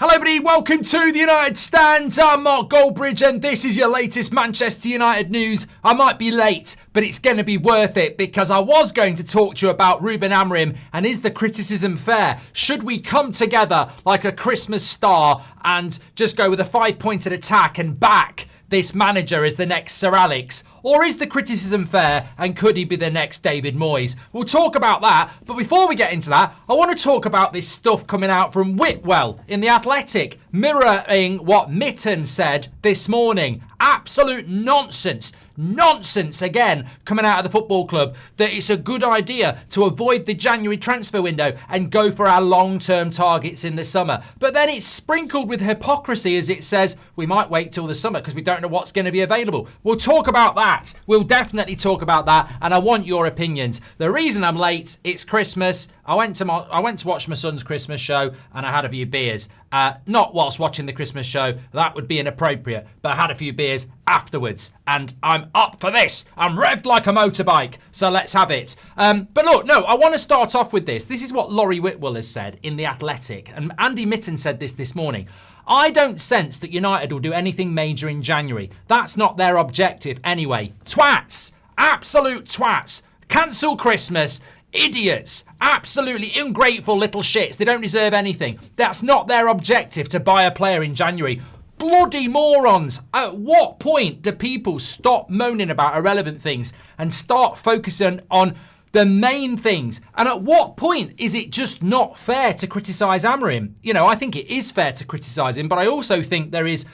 Hello everybody, welcome to the United Stand. I'm Mark Goldbridge and this is your latest Manchester United news. I might be late, but it's going to be worth it because I was going to talk to you about Ruben Amorim and is the criticism fair? Should we come together like a Christmas star and just go with a five-pointed attack and back this manager as the next Sir Alex? Or is the criticism fair and could he be the next David Moyes? We'll talk about that, but before we get into that, I want to talk about this stuff coming out from Whitwell in The Athletic, mirroring what Mitten said this morning. Absolute nonsense. Nonsense again coming out of the football club that it's a good idea to avoid the January transfer window and go for our long-term targets in the summer. But then it's sprinkled with hypocrisy as it says we might wait till the summer because we don't know what's going to be available. We'll talk about that. We'll definitely talk about that, and I want your opinions. The reason I'm late, it's Christmas. I went to watch my son's Christmas show and I had a few beers. Not whilst watching the Christmas show, that would be inappropriate, but I had a few beers afterwards and I'm up for this. I'm revved like a motorbike, so let's have it. But look, no, I want to start off with this. This is what Laurie Whitwell has said in The Athletic, and Andy Mitten said this morning. I don't sense that United will do anything major in January. That's not their objective anyway. Twats, absolute twats. Cancel Christmas. Idiots, absolutely ungrateful little shits. They don't deserve anything. That's not their objective to buy a player in January. Bloody morons. At what point do people stop moaning about irrelevant things and start focusing on the main things? And at what point is it just not fair to criticise Amorim? You know, I think it is fair to criticise him, but I also think there is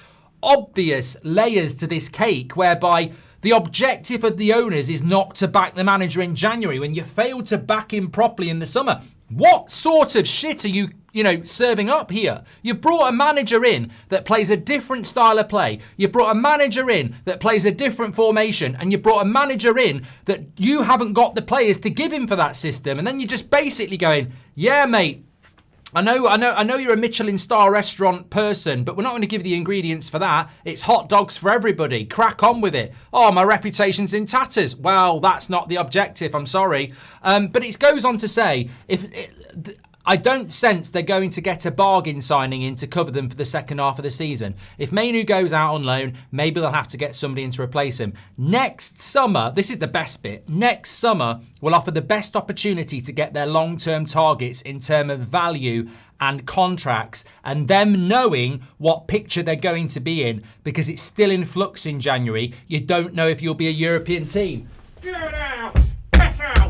obvious layers to this cake whereby the objective of the owners is not to back the manager in January when you failed to back him properly in the summer. What sort of shit are you serving up here? You've brought a manager in that plays a different style of play. You brought a manager in that plays a different formation, and you brought a manager in that you haven't got the players to give him for that system. And then you're just basically going, yeah, mate, I know you're a Michelin star restaurant person, but we're not going to give you the ingredients for that. It's hot dogs for everybody. Crack on with it. Oh, my reputation's in tatters. Well, that's not the objective. I'm sorry. But it goes on to say, I don't sense they're going to get a bargain signing in to cover them for the second half of the season. If Manu goes out on loan, maybe they'll have to get somebody in to replace him. Next summer, this is the best bit, next summer will offer the best opportunity to get their long-term targets in terms of value and contracts and them knowing what picture they're going to be in because it's still in flux in January. You don't know if you'll be a European team. Get out!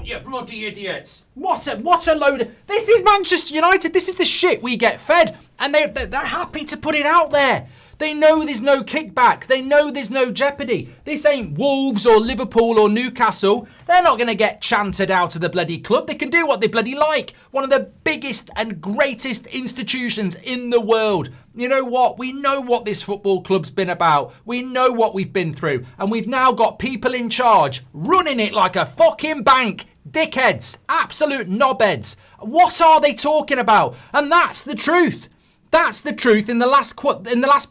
You bloody idiots. What a load of... This is Manchester United. This is the shit we get fed. And they're happy to put it out there. They know there's no kickback. They know there's no jeopardy. This ain't Wolves or Liverpool or Newcastle. They're not going to get chanted out of the bloody club. They can do what they bloody like. One of the biggest and greatest institutions in the world. You know what? We know what this football club's been about. We know what we've been through. And we've now got people in charge running it like a fucking bank. Dickheads. Absolute knobheads. What are they talking about? And that's the truth. That's the truth in the last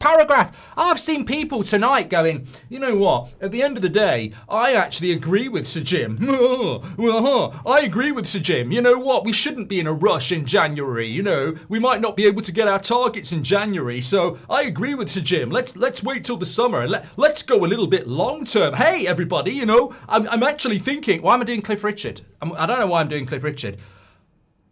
paragraph. I've seen people tonight going, you know what, at the end of the day, I actually agree with Sir Jim. I agree with Sir Jim. You know what, we shouldn't be in a rush in January. You know, we might not be able to get our targets in January. So I agree with Sir Jim. Let's wait till the summer and let's go a little bit long term. Hey, everybody, you know, I'm actually thinking, why am I doing Cliff Richard? I don't know why I'm doing Cliff Richard.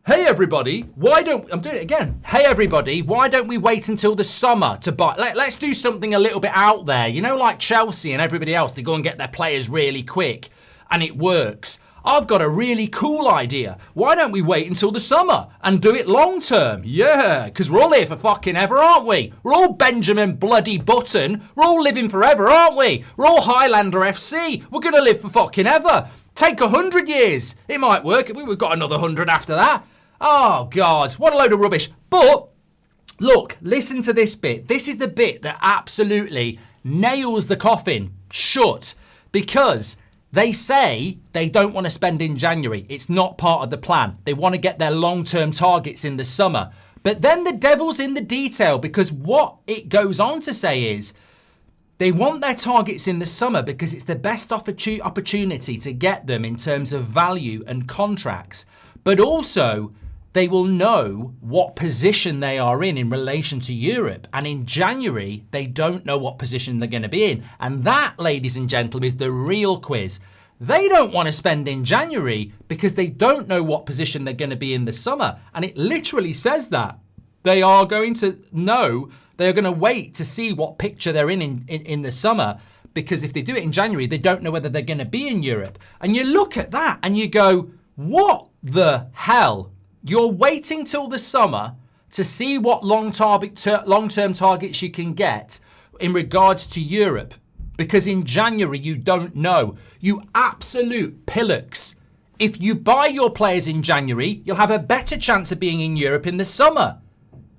Hey everybody, I'm doing it again. Hey everybody, why don't we wait until the summer to buy? Let's do something a little bit out there. You know, like Chelsea and everybody else, they go and get their players really quick and it works. I've got a really cool idea. Why don't we wait until the summer and do it long term? Yeah, because we're all here for fucking ever, aren't we? We're all Benjamin bloody Button. We're all living forever, aren't we? We're all Highlander FC. We're going to live for fucking ever. Take 100 years. It might work. We've got another 100 after that. Oh, God, what a load of rubbish. But, look, listen to this bit. This is the bit that absolutely nails the coffin shut because they say they don't want to spend in January. It's not part of the plan. They want to get their long-term targets in the summer. But then the devil's in the detail because what it goes on to say is they want their targets in the summer because it's the best opportunity to get them in terms of value and contracts. But also, they will know what position they are in relation to Europe. And in January, they don't know what position they're going to be in. And that, ladies and gentlemen, is the real quiz. They don't want to spend in January because they don't know what position they're going to be in the summer. And it literally says that. They are going to know, they're going to wait to see what picture they're in the summer, because if they do it in January, they don't know whether they're going to be in Europe. And you look at that and you go, what the hell? You're waiting till the summer to see what long-term targets you can get in regards to Europe, because in January you don't know. You absolute pillocks. If you buy your players in January, you'll have a better chance of being in Europe in the summer.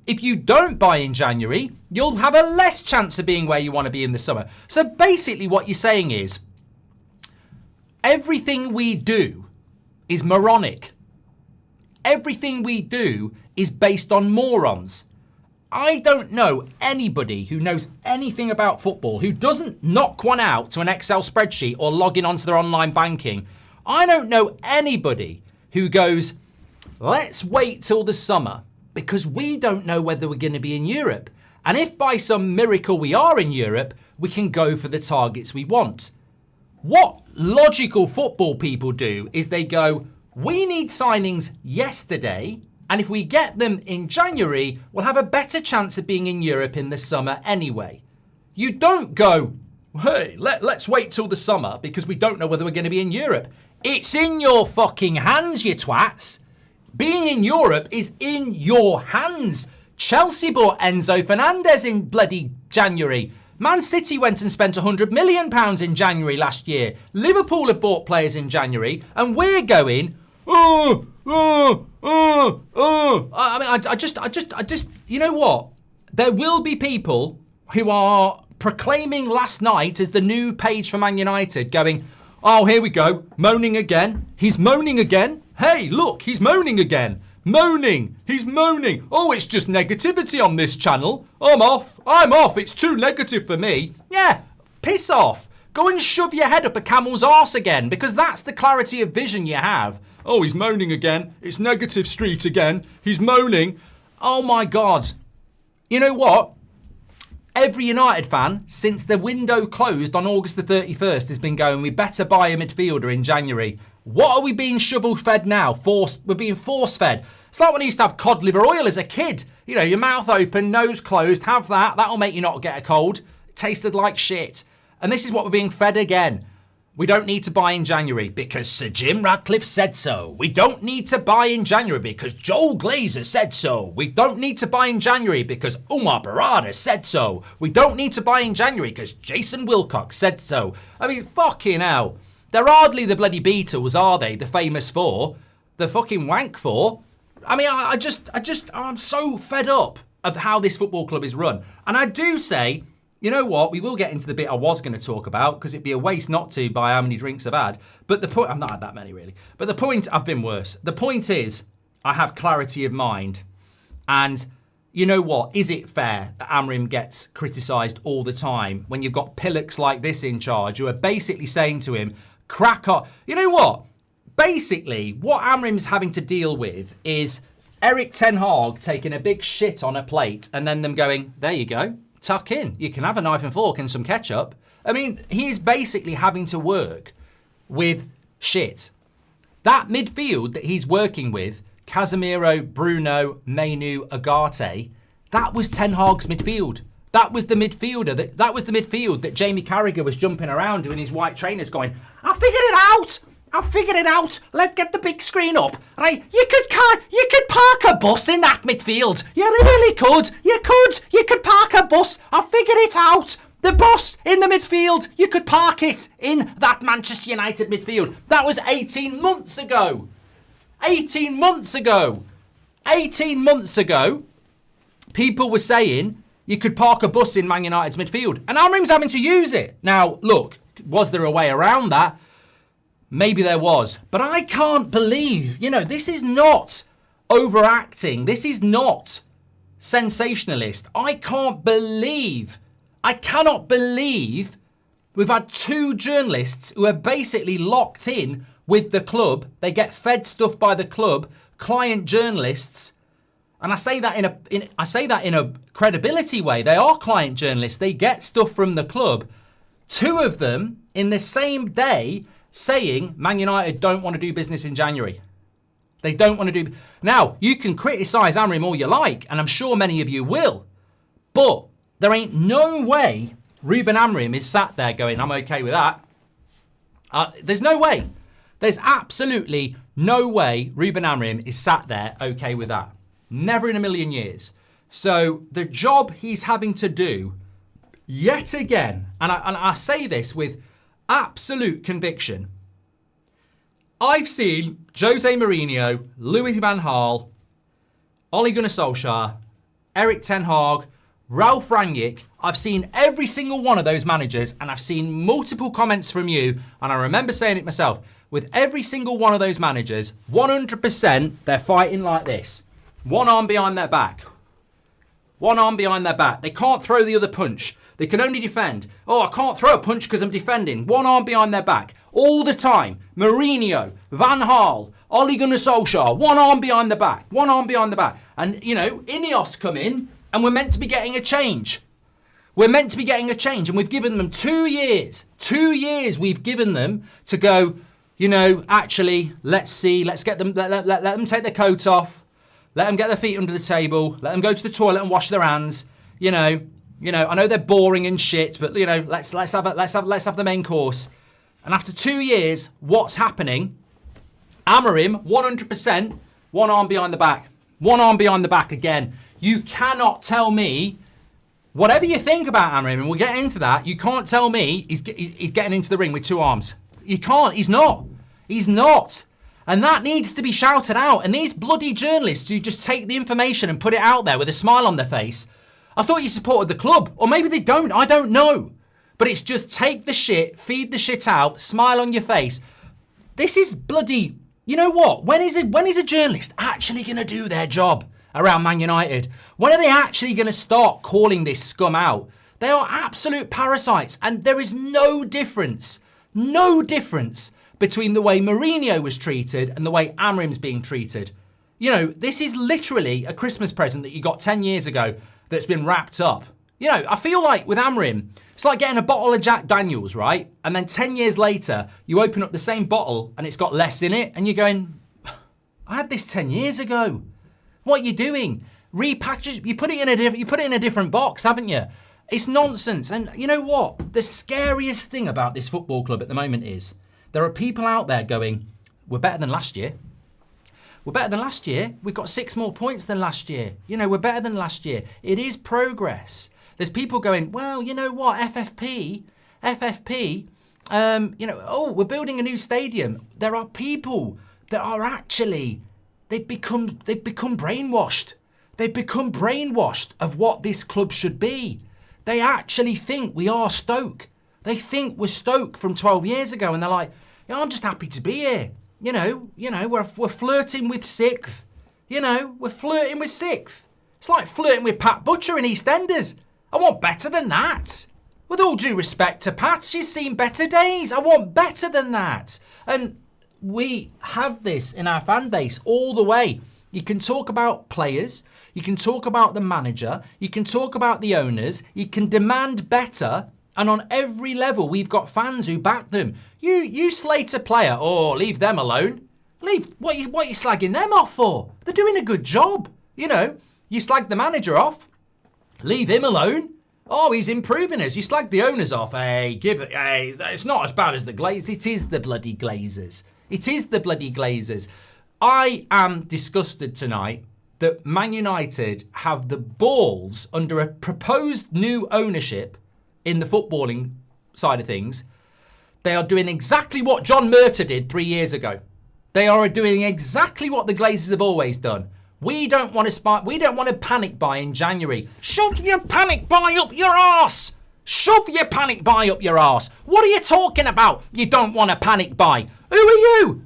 If you don't buy in January, you'll have a less chance of being where you want to be in the summer. So basically what you're saying is, everything we do is moronic. Everything we do is based on morons. I don't know anybody who knows anything about football who doesn't knock one out to an Excel spreadsheet or log in onto their online banking. I don't know anybody who goes, let's wait till the summer because we don't know whether we're going to be in Europe. And if by some miracle we are in Europe, we can go for the targets we want. What logical football people do is they go, we need signings yesterday, and if we get them in January, we'll have a better chance of being in Europe in the summer anyway. You don't go, hey, let's wait till the summer because we don't know whether we're going to be in Europe. It's in your fucking hands, you twats. Being in Europe is in your hands. Chelsea bought Enzo Fernandez in bloody January. Man City went and spent £100 million in January last year. Liverpool have bought players in January, and we're going, I just, you know what? There will be people who are proclaiming last night as the new page for Man United, going, oh, here we go, moaning again. He's moaning again. Hey, look, he's moaning again. Moaning. He's moaning. Oh, it's just negativity on this channel. I'm off. It's too negative for me. Yeah, piss off. Go and shove your head up a camel's arse again, because that's the clarity of vision you have. Oh, he's moaning again. It's negative street again. He's moaning. Oh, my God. You know what? Every United fan, since the window closed on August the 31st, has been going, we better buy a midfielder in January. What are we being shovel-fed now? We're being force-fed. It's like when I used to have cod liver oil as a kid. You know, your mouth open, nose closed, have that. That'll make you not get a cold. It tasted like shit. And this is what we're being fed again. We don't need to buy in January because Sir Jim Ratcliffe said so. We don't need to buy in January because Joel Glazer said so. We don't need to buy in January because Umar Barada said so. We don't need to buy in January because Jason Wilcox said so. I mean, fucking hell. They're hardly the bloody Beatles, are they? The famous four. The fucking wank four. I mean, I'm so fed up of how this football club is run. And I do say, you know what? We will get into the bit I was going to talk about because it'd be a waste not to by how many drinks I've had. But the point, I've not had that many really. But the point, I've been worse. The point is, I have clarity of mind. And you know what? Is it fair that Amorim gets criticised all the time when you've got pillocks like this in charge who are basically saying to him, crack on. You know what? Basically, what Amorim's having to deal with is Eric Ten Hag taking a big shit on a plate and then them going, there you go, tuck in. You can have a knife and fork and some ketchup. I mean, he's basically having to work with shit. That midfield that he's working with, Casemiro, Bruno, Mainu, Ugarte, that was Ten Hag's midfield. That was the midfielder. That was the midfield that Jamie Carragher was jumping around doing his white trainers going, I figured it out. I figured it out. Let's get the big screen up. Right? You could park a bus in that midfield. You really could. You could park a bus. I figured it out. The bus in the midfield. You could park it in that Manchester United midfield. That was 18 months ago. 18 months ago. 18 months ago, people were saying you could park a bus in Man United's midfield. And Amorim's having to use it. Now, look, was there a way around that? Maybe there was. But I can't believe, you know, this is not overacting. This is not sensationalist. I cannot believe we've had two journalists who are basically locked in with the club. They get fed stuff by the club, client journalists, and I say that in a credibility way. They are client journalists. They get stuff from the club. 2 of them in the same day saying Man United don't want to do business in January. They don't want to do. Now, you can criticise Amorim all you like, and I'm sure many of you will, but there ain't no way Ruben Amorim is sat there going, I'm okay with that. There's no way. There's absolutely no way Ruben Amorim is sat there okay with that. Never in a million years. So the job he's having to do, yet again, and I say this with absolute conviction, I've seen Jose Mourinho, Louis van Gaal, Ole Gunnar Solskjaer, Erik ten Hag, Ralf Rangnick. I've seen every single one of those managers, and I've seen multiple comments from you, and I remember saying it myself. With every single one of those managers, 100% they're fighting like this. One arm behind their back. One arm behind their back. They can't throw the other punch. They can only defend. Oh, I can't throw a punch because I'm defending. One arm behind their back. All the time. Mourinho, Van Gaal, Ole Gunnar Solskjaer. One arm behind the back. One arm behind the back. And, you know, INEOS come in and we're meant to be getting a change. We're meant to be getting a change. And we've given them 2 years. 2 years we've given them to go, you know, actually, let's see. Let's get them, let them take their coat off. Let them get their feet under the table. Let them go to the toilet and wash their hands. You know, I know they're boring and shit, but you know, let's have the main course. And after 2 years, what's happening? Amorim, 100%, one arm behind the back. One arm behind the back again. You cannot tell me, whatever you think about Amorim, and we'll get into that, you can't tell me he's getting into the ring with 2 arms. You can't. He's not. He's not. And that needs to be shouted out. And these bloody journalists who just take the information and put it out there with a smile on their face, I thought you supported the club. Or maybe they don't. I don't know. But it's just take the shit, feed the shit out, smile on your face. This is bloody... You know what? When is a journalist actually going to do their job around Man United? When are they actually going to start calling this scum out? They are absolute parasites. And there is no difference between the way Mourinho was treated and the way Amorim's being treated. You know, this is literally a Christmas present that you got 10 years ago that's been wrapped up. You know, I feel like with Amorim, it's like getting a bottle of Jack Daniels, right? And then 10 years later, you open up the same bottle and it's got less in it and you're going, I had this 10 years ago. What are you doing? Repackage, you put it in a different box, haven't you? It's nonsense. And you know what? The scariest thing about this football club at the moment is there are people out there going, we're better than last year. We're better than last year. We've got 6 more points than last year. You know, we're better than last year. It is progress. There's people going, well, you know what, FFP, you know, oh, we're building a new stadium. There are people that are actually, they've become brainwashed. They've become brainwashed of what this club should be. They actually think we are Stoke. They think we're Stoke from 12 years ago, and they're like, yeah, I'm just happy to be here. You know, we're flirting with 6th. You know, we're flirting with 6th. It's like flirting with Pat Butcher in EastEnders. I want better than that. With all due respect to Pat, she's seen better days. I want better than that. And we have this in our fan base all the way. You can talk about players. You can talk about the manager. You can talk about the owners. You can demand better. And on every level, we've got fans who back them. You slate a player, leave them alone. What are you slagging them off for? They're doing a good job. You know, you slag the manager off. Leave him alone. Oh, he's improving us. You slag the owners off. Hey, it's not as bad as the Glazers. It is the bloody Glazers. It is the bloody Glazers. I am disgusted tonight that Man United have the balls under a proposed new ownership in the footballing side of things. They are doing exactly what John Murtagh did 3 years ago. They are doing exactly what the Glazers have always done. We don't want to panic buy in January. Shove your panic buy up your arse. Shove your panic buy up your arse. What are you talking about? You don't want to panic buy. Who are you?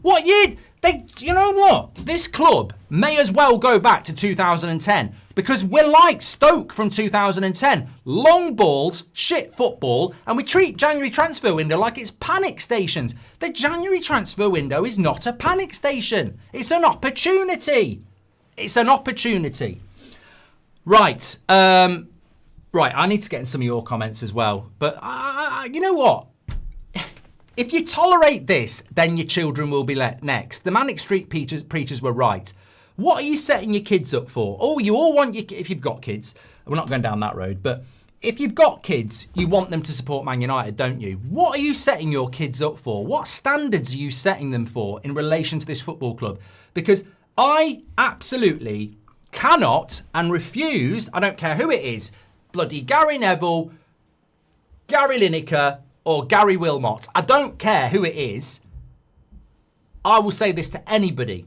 You know what? This club may as well go back to 2010 Because we're like Stoke from 2010. Long balls, shit football, and we treat January transfer window like it's panic stations. The January transfer window is not a panic station. It's an opportunity. It's an opportunity. Right. Right, I need to get in some of your comments as well. But you know what? If you tolerate this, then your children will be let next. The Manic Street preachers were right. What are you setting your kids up for? Oh, you all want your... If you've got kids, we're not going down that road, but if you've got kids, you want them to support Man United, don't you? What are you setting your kids up for? What standards are you setting them for in relation to this football club? Because I absolutely cannot and refuse, I don't care who it is, bloody Gary Neville, Gary Lineker, or Gary Wilmot. I don't care who it is. I will say this to anybody.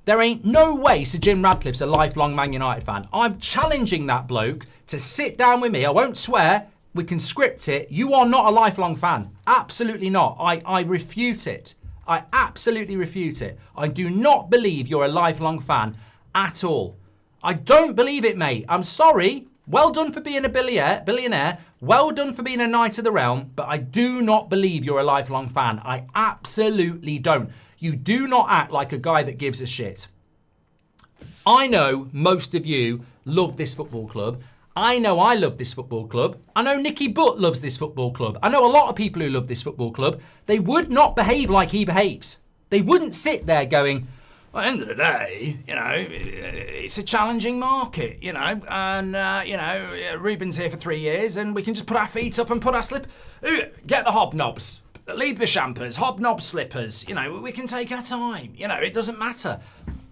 There ain't no way Sir Jim Radcliffe's a lifelong Man United fan. I'm challenging that bloke to sit down with me. I won't swear. We can script it. You are not a lifelong fan. Absolutely not. I refute it. I absolutely refute it. I do not believe you're a lifelong fan at all. I don't believe it, mate. I'm sorry. Well done for being a billionaire. Well done for being a Knight of the Realm. But I do not believe you're a lifelong fan. I absolutely don't. You do not act like a guy that gives a shit. I know most of you love this football club. I know I love this football club. I know Nicky Butt loves this football club. I know a lot of people who love this football club. They would not behave like he behaves. They wouldn't sit there going, well, at the end of the day, you know, it's a challenging market, you know, and, you know, Ruben's here for 3 years and we can just put our feet up and put our slip, get the hobnobs. Leave the champers, hobnob slippers, you know, we can take our time. You know, it doesn't matter.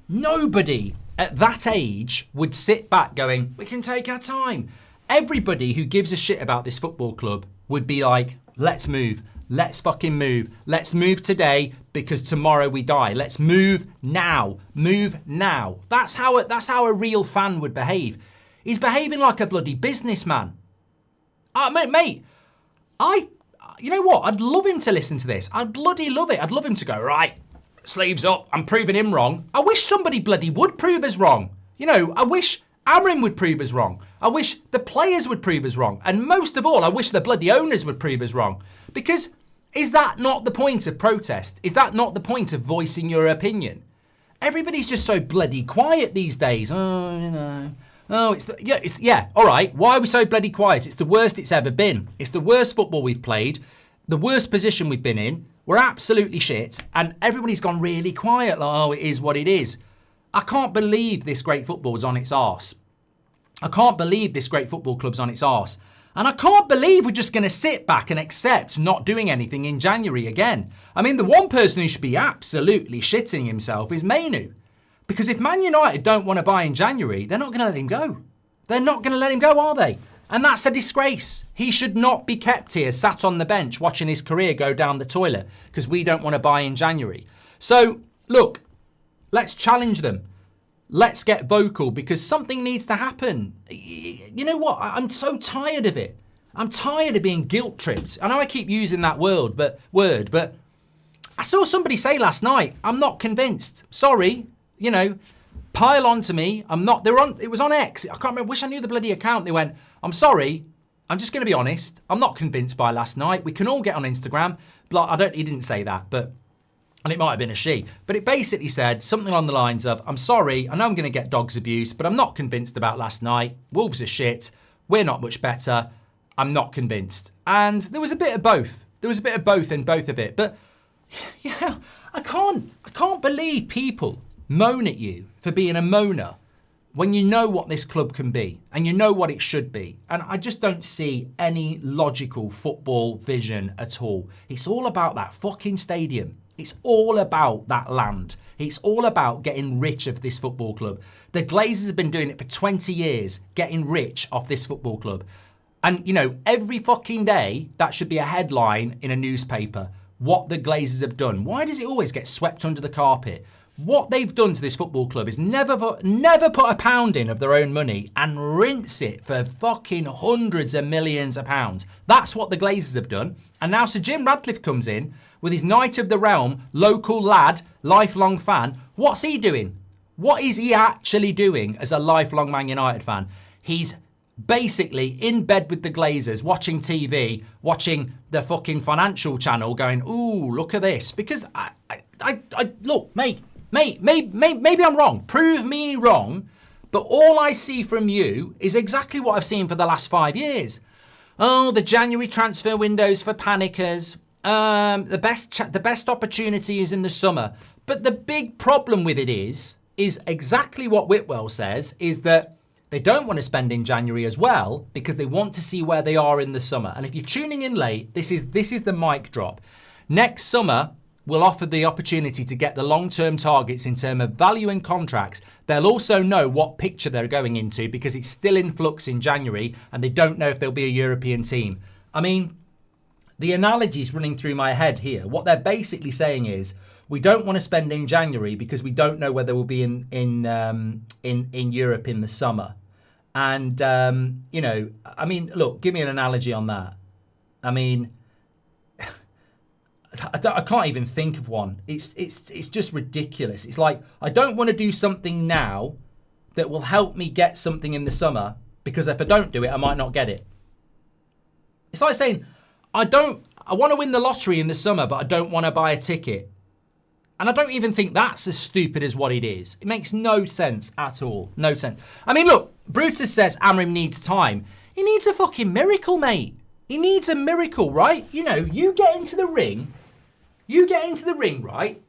Nobody at that age would sit back going, we can take our time. Everybody who gives a shit about this football club would be like, let's move. Let's fucking move. Let's move today because tomorrow we die. Let's move now. Move now. That's how a real fan would behave. He's behaving like a bloody businessman. Mate, you know what? I'd love him to listen to this. I'd bloody love it. I'd love him to go, right, sleeves up. I'm proving him wrong. I wish somebody bloody would prove us wrong. You know, I wish Amorim would prove us wrong. I wish the players would prove us wrong. And most of all, I wish the bloody owners would prove us wrong. Because is that not the point of protest? Is that not the point of voicing your opinion? Everybody's just so bloody quiet these days. Oh, you know. Oh, yeah, all right. Why are we so bloody quiet? It's the worst it's ever been. It's the worst football we've played, the worst position we've been in. We're absolutely shit, and everybody's gone really quiet. Like, oh, it is what it is. I can't believe this great football's on its arse. I can't believe this great football club's on its arse. And I can't believe we're just going to sit back and accept not doing anything in January again. I mean, the one person who should be absolutely shitting himself is Manu. Because if Man United don't want to buy in January, they're not going to let him go. They're not going to let him go, are they? And that's a disgrace. He should not be kept here, sat on the bench, watching his career go down the toilet because we don't want to buy in January. So, look, let's challenge them. Let's get vocal because something needs to happen. You know what? I'm so tired of it. I'm tired of being guilt-tripped. I know I keep using that word, but I saw somebody say last night, I'm not convinced. Sorry. You know, pile on to me. I'm not, it was on X. I can't remember, wish I knew the bloody account. They went, I'm sorry, I'm just going to be honest. I'm not convinced by last night. We can all get on Instagram. He didn't say that, and it might have been a she, but it basically said something along the lines of, I'm sorry, I know I'm going to get dogs abuse, but I'm not convinced about last night. Wolves are shit. We're not much better. I'm not convinced. And there was a bit of both. There was a bit of both in both of it. But yeah, I can't believe people moan at you for being a moaner when you know what this club can be and you know what it should be. And I just don't see any logical football vision at all. It's all about that fucking stadium. It's all about that land. It's all about getting rich of this football club. The Glazers have been doing it for 20 years, getting rich off this football club. And, you know, every fucking day, that should be a headline in a newspaper. What the Glazers have done. Why does it always get swept under the carpet? What they've done to this football club is never put a pound in of their own money and rinse it for fucking hundreds of millions of pounds. That's what the Glazers have done. And now Sir Jim Radcliffe comes in with his Knight of the Realm, local lad, lifelong fan. What's he doing? What is he actually doing as a lifelong Man United fan? He's basically in bed with the Glazers, watching TV, watching the fucking financial channel going, ooh, look at this. Because I look, mate, maybe I'm wrong. Prove me wrong. But all I see from you is exactly what I've seen for the last 5 years. Oh, the January transfer windows for panickers. The best opportunity is in the summer. But the big problem with it is exactly what Whitwell says, is that they don't want to spend in January as well because they want to see where they are in the summer. And if you're tuning in late, this is the mic drop. Next summer, we'll offer the opportunity to get the long-term targets in terms of value and contracts. They'll also know what picture they're going into because it's still in flux in January and they don't know if there'll be a European team. I mean, the analogy's running through my head here. What they're basically saying is, we don't want to spend in January because we don't know whether we'll be in Europe in the summer. And, you know, I mean, look, give me an analogy on that. I mean, I can't even think of one. It's just ridiculous. It's like, I don't want to do something now that will help me get something in the summer because if I don't do it, I might not get it. It's like saying, I want to win the lottery in the summer, but I don't want to buy a ticket. And I don't even think that's as stupid as what it is. It makes no sense at all. No sense. I mean, look, Brutus says Amorim needs time. He needs a fucking miracle, mate. He needs a miracle, right? You know, you get into the ring, right,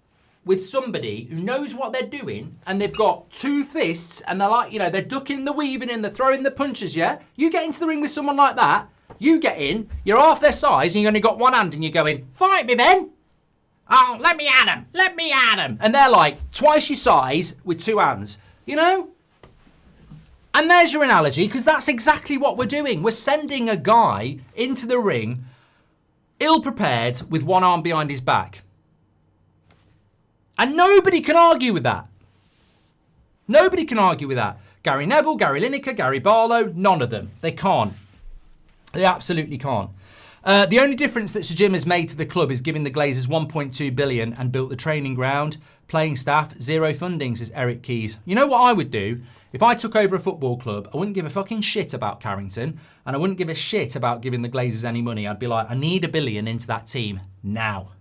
with somebody who knows what they're doing and they've got 2 fists and they're like, you know, they're ducking the weaving and they're throwing the punches, yeah? You get into the ring with someone like that, you get in, you're half their size and you only got one hand and you're going, fight me then. Oh, let me at him. Let me at him. And they're like twice your size with 2 hands, you know? And there's your analogy, because that's exactly what we're doing. We're sending a guy into the ring ill-prepared with one arm behind his back. And nobody can argue with that. Nobody can argue with that. Gary Neville, Gary Lineker, Gary Barlow, none of them. They can't. They absolutely can't. The only difference that Sir Jim has made to the club is giving the Glazers 1.2 billion and built the training ground, playing staff, 0 funding, says Eric Keys. You know what I would do? If I took over a football club, I wouldn't give a fucking shit about Carrington and I wouldn't give a shit about giving the Glazers any money. I'd be like, I need $1 billion into that team now.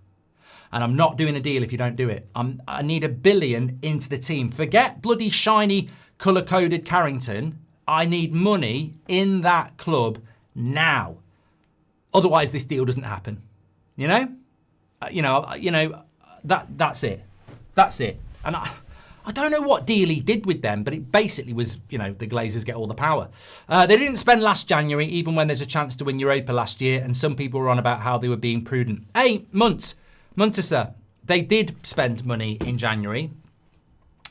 And I'm not doing a deal if you don't do it. I need $1 billion into the team. Forget bloody shiny colour-coded Carrington. I need money in that club now. Otherwise, this deal doesn't happen. You know? That's it. That's it. And I don't know what deal he did with them, but it basically was, you know, the Glazers get all the power. They didn't spend last January, even when there's a chance to win Europa last year, and some people were on about how they were being prudent. Hey, Muntasser, they did spend money in January.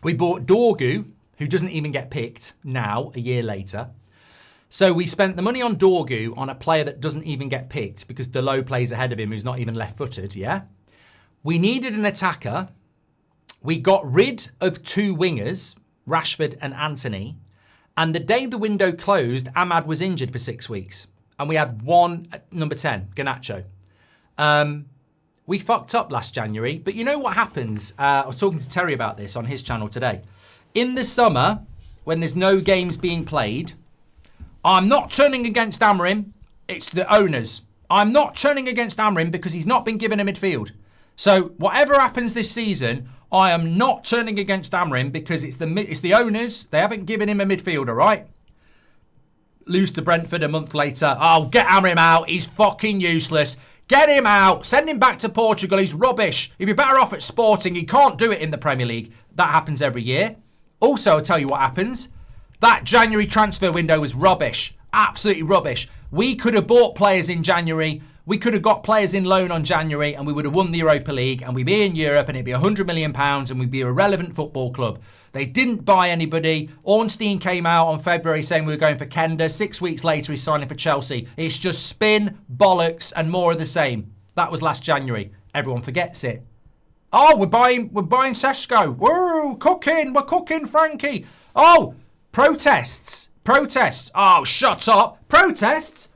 We bought Dorgu, who doesn't even get picked now, a year later. So we spent the money on Dorgu on a player that doesn't even get picked because Delo plays ahead of him, who's not even left-footed, yeah? We needed an attacker. We got rid of 2 wingers, Rashford and Anthony. And the day the window closed, Ahmad was injured for 6 weeks. And we had one, number 10, Garnacho. We fucked up last January. But you know what happens? I was talking to Terry about this on his channel today. In the summer, when there's no games being played, I'm not turning against Amorim. It's the owners. I'm not turning against Amorim because he's not been given a midfield. So whatever happens this season, I am not turning against Amorim because it's the owners. They haven't given him a midfielder, right? Lose to Brentford a month later. Oh, get Amorim out. He's fucking useless. Get him out. Send him back to Portugal. He's rubbish. He'd be better off at Sporting. He can't do it in the Premier League. That happens every year. Also, I'll tell you what happens. That January transfer window was rubbish. Absolutely rubbish. We could have bought players in January. We could have got players in loan on January and we would have won the Europa League and we'd be in Europe and it'd be £100 million and we'd be a relevant football club. They didn't buy anybody. Ornstein came out on February saying we were going for Kenda. 6 weeks later, he's signing for Chelsea. It's just spin, bollocks, and more of the same. That was last January. Everyone forgets it. Oh, we're buying Sesko. We're cooking, Frankie. Oh, protests. Oh, shut up. Protests?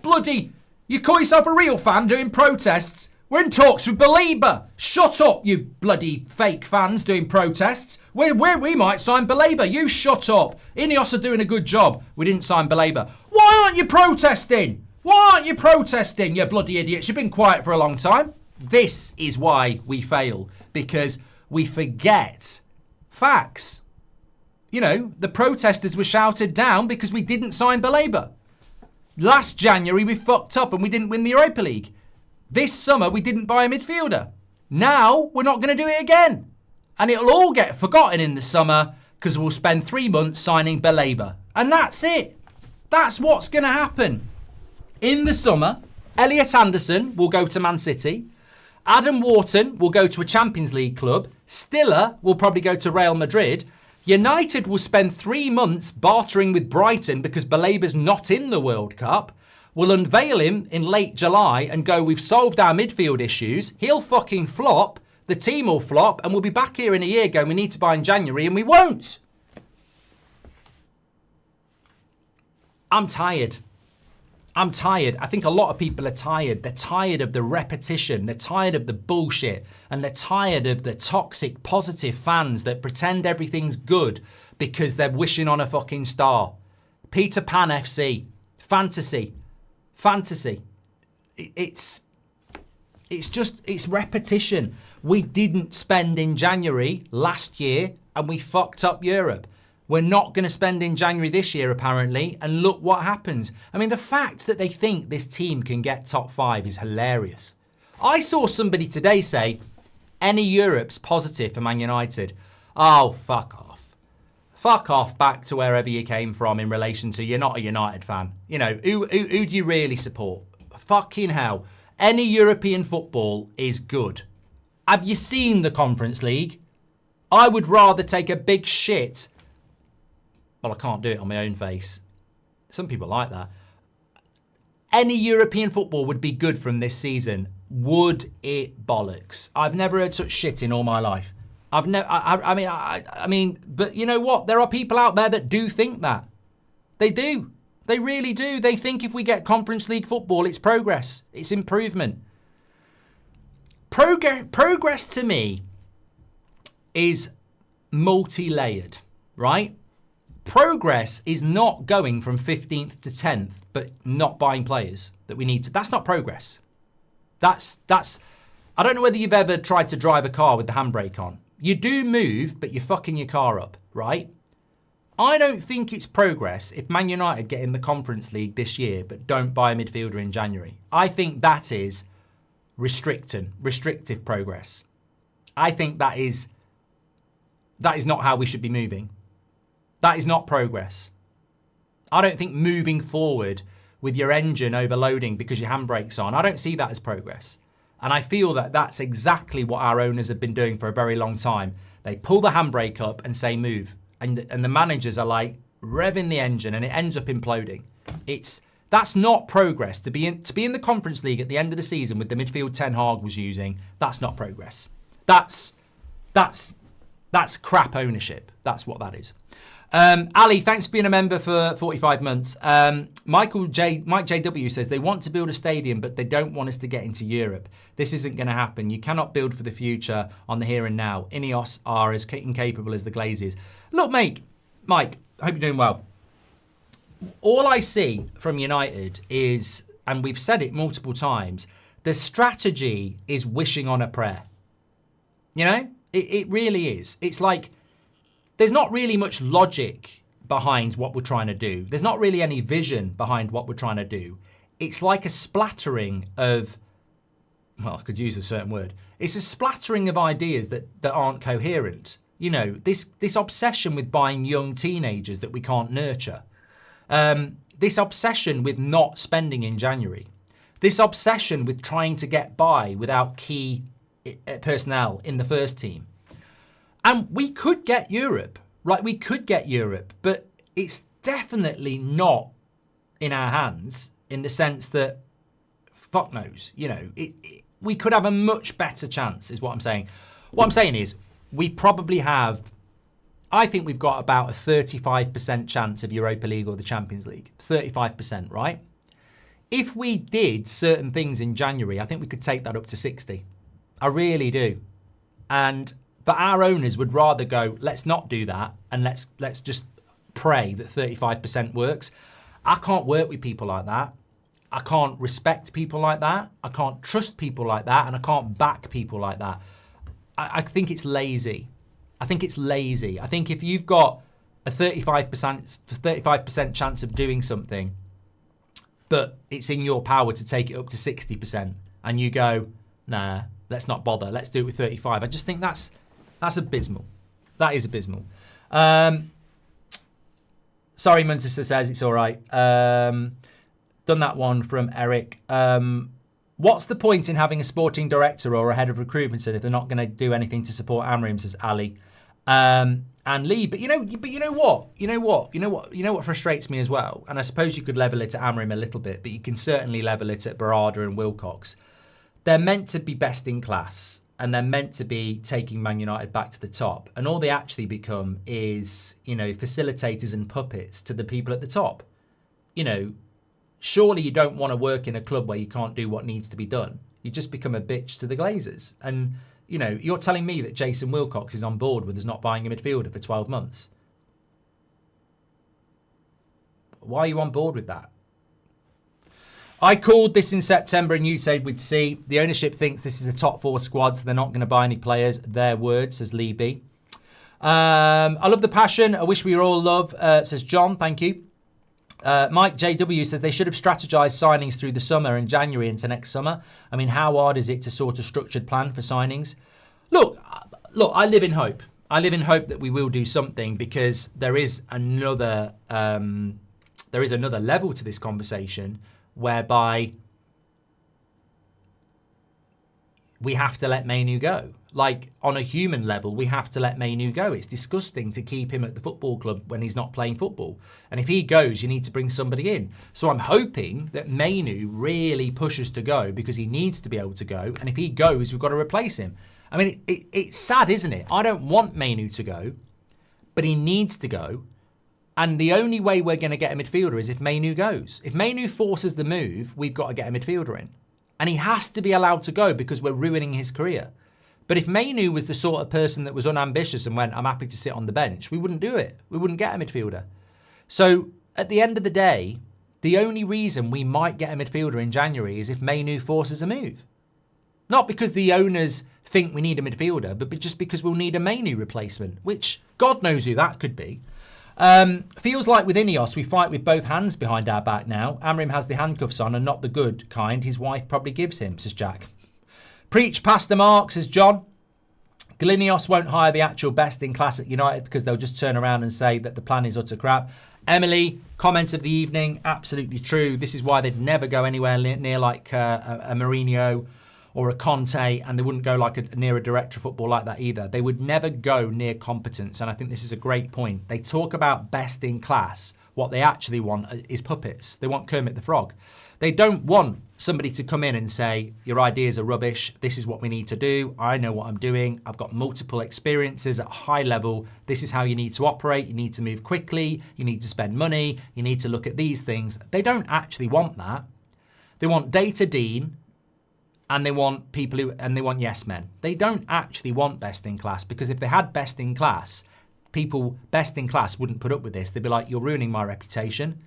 Bloody... You call yourself a real fan doing protests? We're in talks with Belieber. Shut up, you bloody fake fans doing protests. We might sign Belieber. You shut up. INEOS are doing a good job. We didn't sign Belieber. Why aren't you protesting? Why aren't you protesting, you bloody idiots? You've been quiet for a long time. This is why we fail, because we forget facts. You know, the protesters were shouted down because we didn't sign Belieber. Last January, we fucked up and we didn't win the Europa League. This summer, we didn't buy a midfielder. Now, we're not going to do it again. And it'll all get forgotten in the summer because we'll spend 3 months signing Belieber. And that's it. That's what's going to happen. In the summer, Elliot Anderson will go to Man City. Adam Wharton will go to a Champions League club. Stiller will probably go to Real Madrid. United will spend 3 months bartering with Brighton because Belieber's not in the World Cup. We'll unveil him in late July and go, we've solved our midfield issues. He'll fucking flop. The team will flop. And we'll be back here in a year going, we need to buy in January. And we won't. I'm tired. I'm tired. I think a lot of people are tired. They're tired of the repetition. They're tired of the bullshit. And they're tired of the toxic, positive fans that pretend everything's good because they're wishing on a fucking star. Peter Pan FC. Fantasy. It's repetition. We didn't spend in January last year and we fucked up Europe. We're not going to spend in January this year, apparently, and look what happens. I mean, the fact that they think this team can get top 5 is hilarious. I saw somebody today say, any Europe's positive for Man United. Oh, fuck off. Fuck off back to wherever you came from in relation to you're not a United fan. You know, who do you really support? Fucking hell. Any European football is good. Have you seen the Conference League? I would rather take a big shit. Well, I can't do it on my own face. Some people like that. Any European football would be good from this season. Would it bollocks? I've never heard such shit in all my life. I mean, but you know what? There are people out there that do think that. They do. They really do. They think if we get Conference League football, it's progress. It's improvement. Progress to me is multi-layered, right? Progress is not going from 15th to 10th, but not buying players that we need to. That's not progress. That's. I don't know whether you've ever tried to drive a car with the handbrake on. You do move, but you're fucking your car up, right? I don't think it's progress if Man United get in the Conference League this year, but don't buy a midfielder in January. I think that is restrictive progress. I think that is not how we should be moving. That is not progress. I don't think moving forward with your engine overloading because your handbrake's on, I don't see that as progress. And I feel that that's exactly what our owners have been doing for a very long time. They pull the handbrake up and say move. And the managers are like revving the engine and it ends up imploding. That's not progress. To be in the Conference League at the end of the season with the midfield Ten Hag was using, that's not progress. That's crap ownership. That's what that is. Ali, thanks for being a member for 45 months. Mike JW says they want to build a stadium, but they don't want us to get into Europe. This isn't going to happen. You cannot build for the future on the here and now. INEOS are as incapable as the Glazers. Look, Mike, I hope you're doing well. All I see from United is, and we've said it multiple times, the strategy is wishing on a prayer. You know, it really is. It's like, there's not really much logic behind what we're trying to do. There's not really any vision behind what we're trying to do. It's like a splattering of, well, I could use a certain word. It's a splattering of ideas that aren't coherent. You know, this obsession with buying young teenagers that we can't nurture. This obsession with not spending in January. This obsession with trying to get by without key personnel in the first team. And we could get Europe, right? We could get Europe, but it's definitely not in our hands in the sense that, fuck knows, you know, we could have a much better chance is what I'm saying. What I'm saying is we probably have, I think we've got about a 35% chance of Europa League or the Champions League. 35%, right? if we did certain things in January, I think we could take that up to 60. I really do. But our owners would rather go, let's not do that, and let's just pray that 35% works. I can't work with people like that. I can't respect people like that. I can't trust people like that, and I can't back people like that. I think it's lazy. I think it's lazy. I think if you've got a 35% chance of doing something, but it's in your power to take it up to 60%, and you go, nah, let's not bother. Let's do it with 35. I just think that's abysmal. That is abysmal. Sorry, Muntasser says it's all right. Done that one from Eric. What's the point in having a sporting director or a head of recruitment if they're not going to do anything to support Amorim, says Ali. And Lee, but you know what frustrates me as well, and I suppose you could level it at Amorim a little bit, but you can certainly level it at Barada and Wilcox. They're meant to be best in class, and they're meant to be taking Man United back to the top, and all they actually become is, facilitators and puppets to the people at the top. Surely you don't want to work in a club where you can't do what needs to be done. You just become a bitch to the Glazers. And, you're telling me that Jason Wilcox is on board with us not buying a midfielder for 12 months. Why are you on board with that? I called this in September and you said we'd see. The ownership thinks this is a top 4 squad, so they're not going to buy any players. Their words, says Lee B. I love the passion. I wish we were all love, says John. Thank you. Mike JW says they should have strategized signings through the summer and January into next summer. I mean, how hard is it to sort a structured plan for signings? Look, I live in hope. I live in hope that we will do something, because there is another level to this conversation whereby we have to let Mainu go. Like, on a human level, we have to let Mainu go. It's disgusting to keep him at the football club when he's not playing football. And if he goes, you need to bring somebody in. So I'm hoping that Mainu really pushes to go, because he needs to be able to go. And if he goes, we've got to replace him. I mean, it's sad, isn't it? I don't want Mainu to go, but he needs to go. And the only way we're going to get a midfielder is if Mainu goes. If Mainu forces the move, we've got to get a midfielder in. And he has to be allowed to go, because we're ruining his career. But if Mainu was the sort of person that was unambitious and went, I'm happy to sit on the bench, we wouldn't do it. We wouldn't get a midfielder. So at the end of the day, the only reason we might get a midfielder in January is if Mainu forces a move. Not because the owners think we need a midfielder, but just because we'll need a Mainu replacement, which God knows who that could be. Feels like with INEOS, we fight with both hands behind our back now. Amorim has the handcuffs on, and not the good kind his wife probably gives him, says Jack. Preach, Pastor Mark, says John. Glinios won't hire the actual best in class at United, because they'll just turn around and say that the plan is utter crap. Emily, comment of the evening, absolutely true. This is why they'd never go anywhere near like a Mourinho or a Conte, and they wouldn't go like near a director of football like that either. They would never go near competence, and I think this is a great point. They talk about best in class. What they actually want is puppets. They want Kermit the Frog. They don't want somebody to come in and say, your ideas are rubbish, this is what we need to do, I know what I'm doing, I've got multiple experiences at a high level, this is how you need to operate, you need to move quickly, you need to spend money, you need to look at these things. They don't actually want that. They want data dean, and they want they want yes men. They don't actually want best in class, because if they had best in class, people best in class wouldn't put up with this. They'd be like, you're ruining my reputation.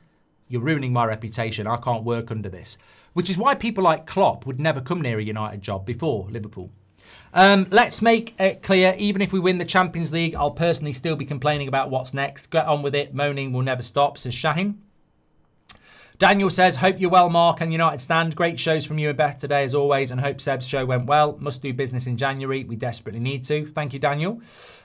You're ruining my reputation. I can't work under this. Which is why people like Klopp would never come near a United job before Liverpool. Let's make it clear, even if we win the Champions League, I'll personally still be complaining about what's next. Get on with it. Moaning will never stop, says Shahin. Daniel says, hope you're well, Mark, and United stand. Great shows from you and Beth today, as always, and hope Seb's show went well. Must do business in January. We desperately need to. Thank you, Daniel.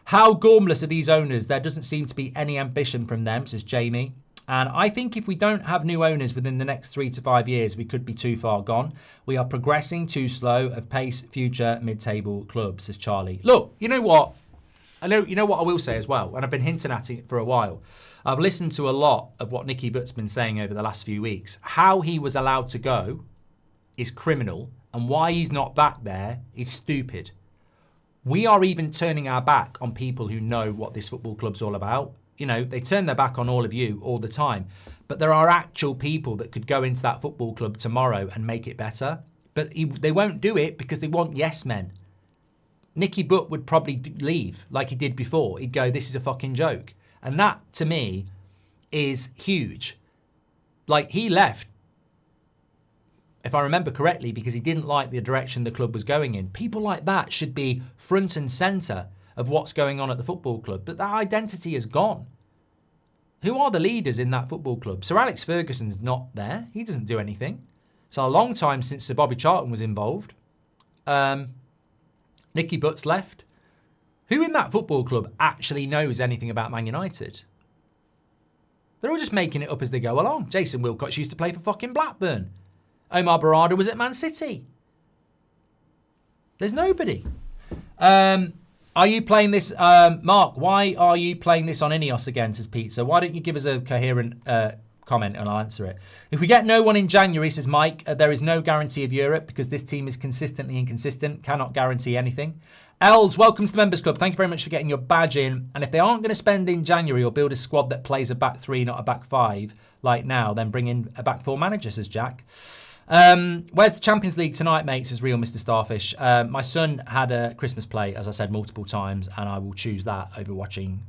How gormless are these owners? There doesn't seem to be any ambition from them, says Jamie. And I think if we don't have new owners within the next 3 to 5 years, we could be too far gone. We are progressing too slow of pace future mid-table clubs, says Charlie. Look, you know what? You know what I will say as well, and I've been hinting at it for a while. I've listened to a lot of what Nicky Butt's been saying over the last few weeks. How he was allowed to go is criminal, and why he's not back there is stupid. We are even turning our back on people who know what this football club's all about. You know, they turn their back on all of you all the time. But there are actual people that could go into that football club tomorrow and make it better. But they won't do it because they want yes men. Nicky Butt would probably leave like he did before. He'd go, this is a fucking joke. And that, to me, is huge. Like, he left, if I remember correctly, because he didn't like the direction the club was going in. People like that should be front and centre of what's going on at the football club. But that identity is gone. Who are the leaders in that football club? Sir Alex Ferguson's not there. He doesn't do anything. It's a long time since Sir Bobby Charlton was involved. Nicky Butt's left. Who in that football club actually knows anything about Man United? They're all just making it up as they go along. Jason Wilcox used to play for fucking Blackburn. Omar Barada was at Man City. There's nobody. Are you playing this, Mark, why are you playing this on INEOS again, says Pizza? Why don't you give us a coherent comment and I'll answer it. If we get no one in January, says Mike, there is no guarantee of Europe because this team is consistently inconsistent, cannot guarantee anything. Els, welcome to the Members Club. Thank you very much for getting your badge in. And if they aren't going to spend in January or build a squad that plays a back three, not a back five, like now, then bring in a back four manager, says Jack. Where's the Champions League tonight, mate, says Real Mr. Starfish. My son had a Christmas play, as I said multiple times, and I will choose that over watching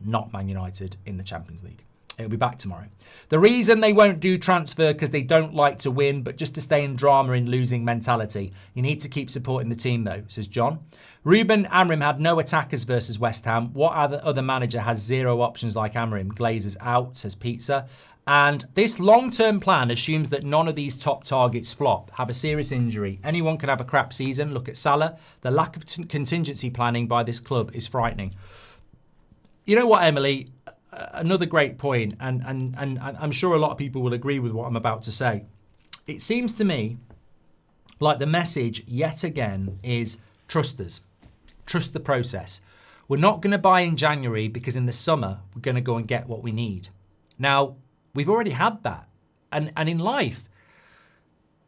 not Man United in the Champions League. It'll be back tomorrow. The reason they won't do transfer because they don't like to win, but just to stay in drama in losing mentality. You need to keep supporting the team, though, says John. Ruben Amorim had no attackers versus West Ham. What other manager has zero options like Amorim? Glazers out, says Pizza. And this long-term plan assumes that none of these top targets flop, have a serious injury. Anyone can have a crap season. Look at Salah. The lack of contingency planning by this club is frightening. You know what, Emily? Another great point, and I'm sure a lot of people will agree with what I'm about to say. It seems to me like the message, yet again, is trust us. Trust the process. We're not going to buy in January because in the summer, we're going to go and get what we need. Now, we've already had that. And in life,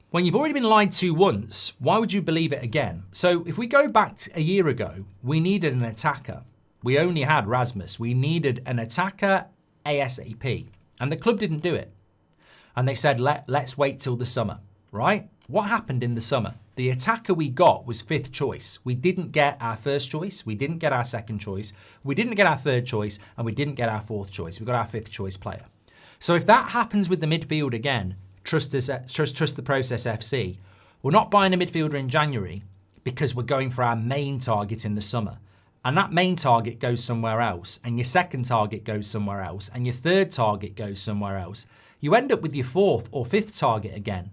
when you've already been lied to once, why would you believe it again? So if we go back a year ago, we needed an attacker. We only had Rasmus. We needed an attacker ASAP. And the club didn't do it. And they said, let's wait till the summer, right? What happened in the summer? The attacker we got was fifth choice. We didn't get our first choice. We didn't get our second choice. We didn't get our third choice. And we didn't get our fourth choice. We got our fifth choice player. So if that happens with the midfield again, trust the process FC. We're not buying a midfielder in January because we're going for our main target in the summer. And that main target goes somewhere else, and your second target goes somewhere else, and your third target goes somewhere else. You end up with your fourth or fifth target again.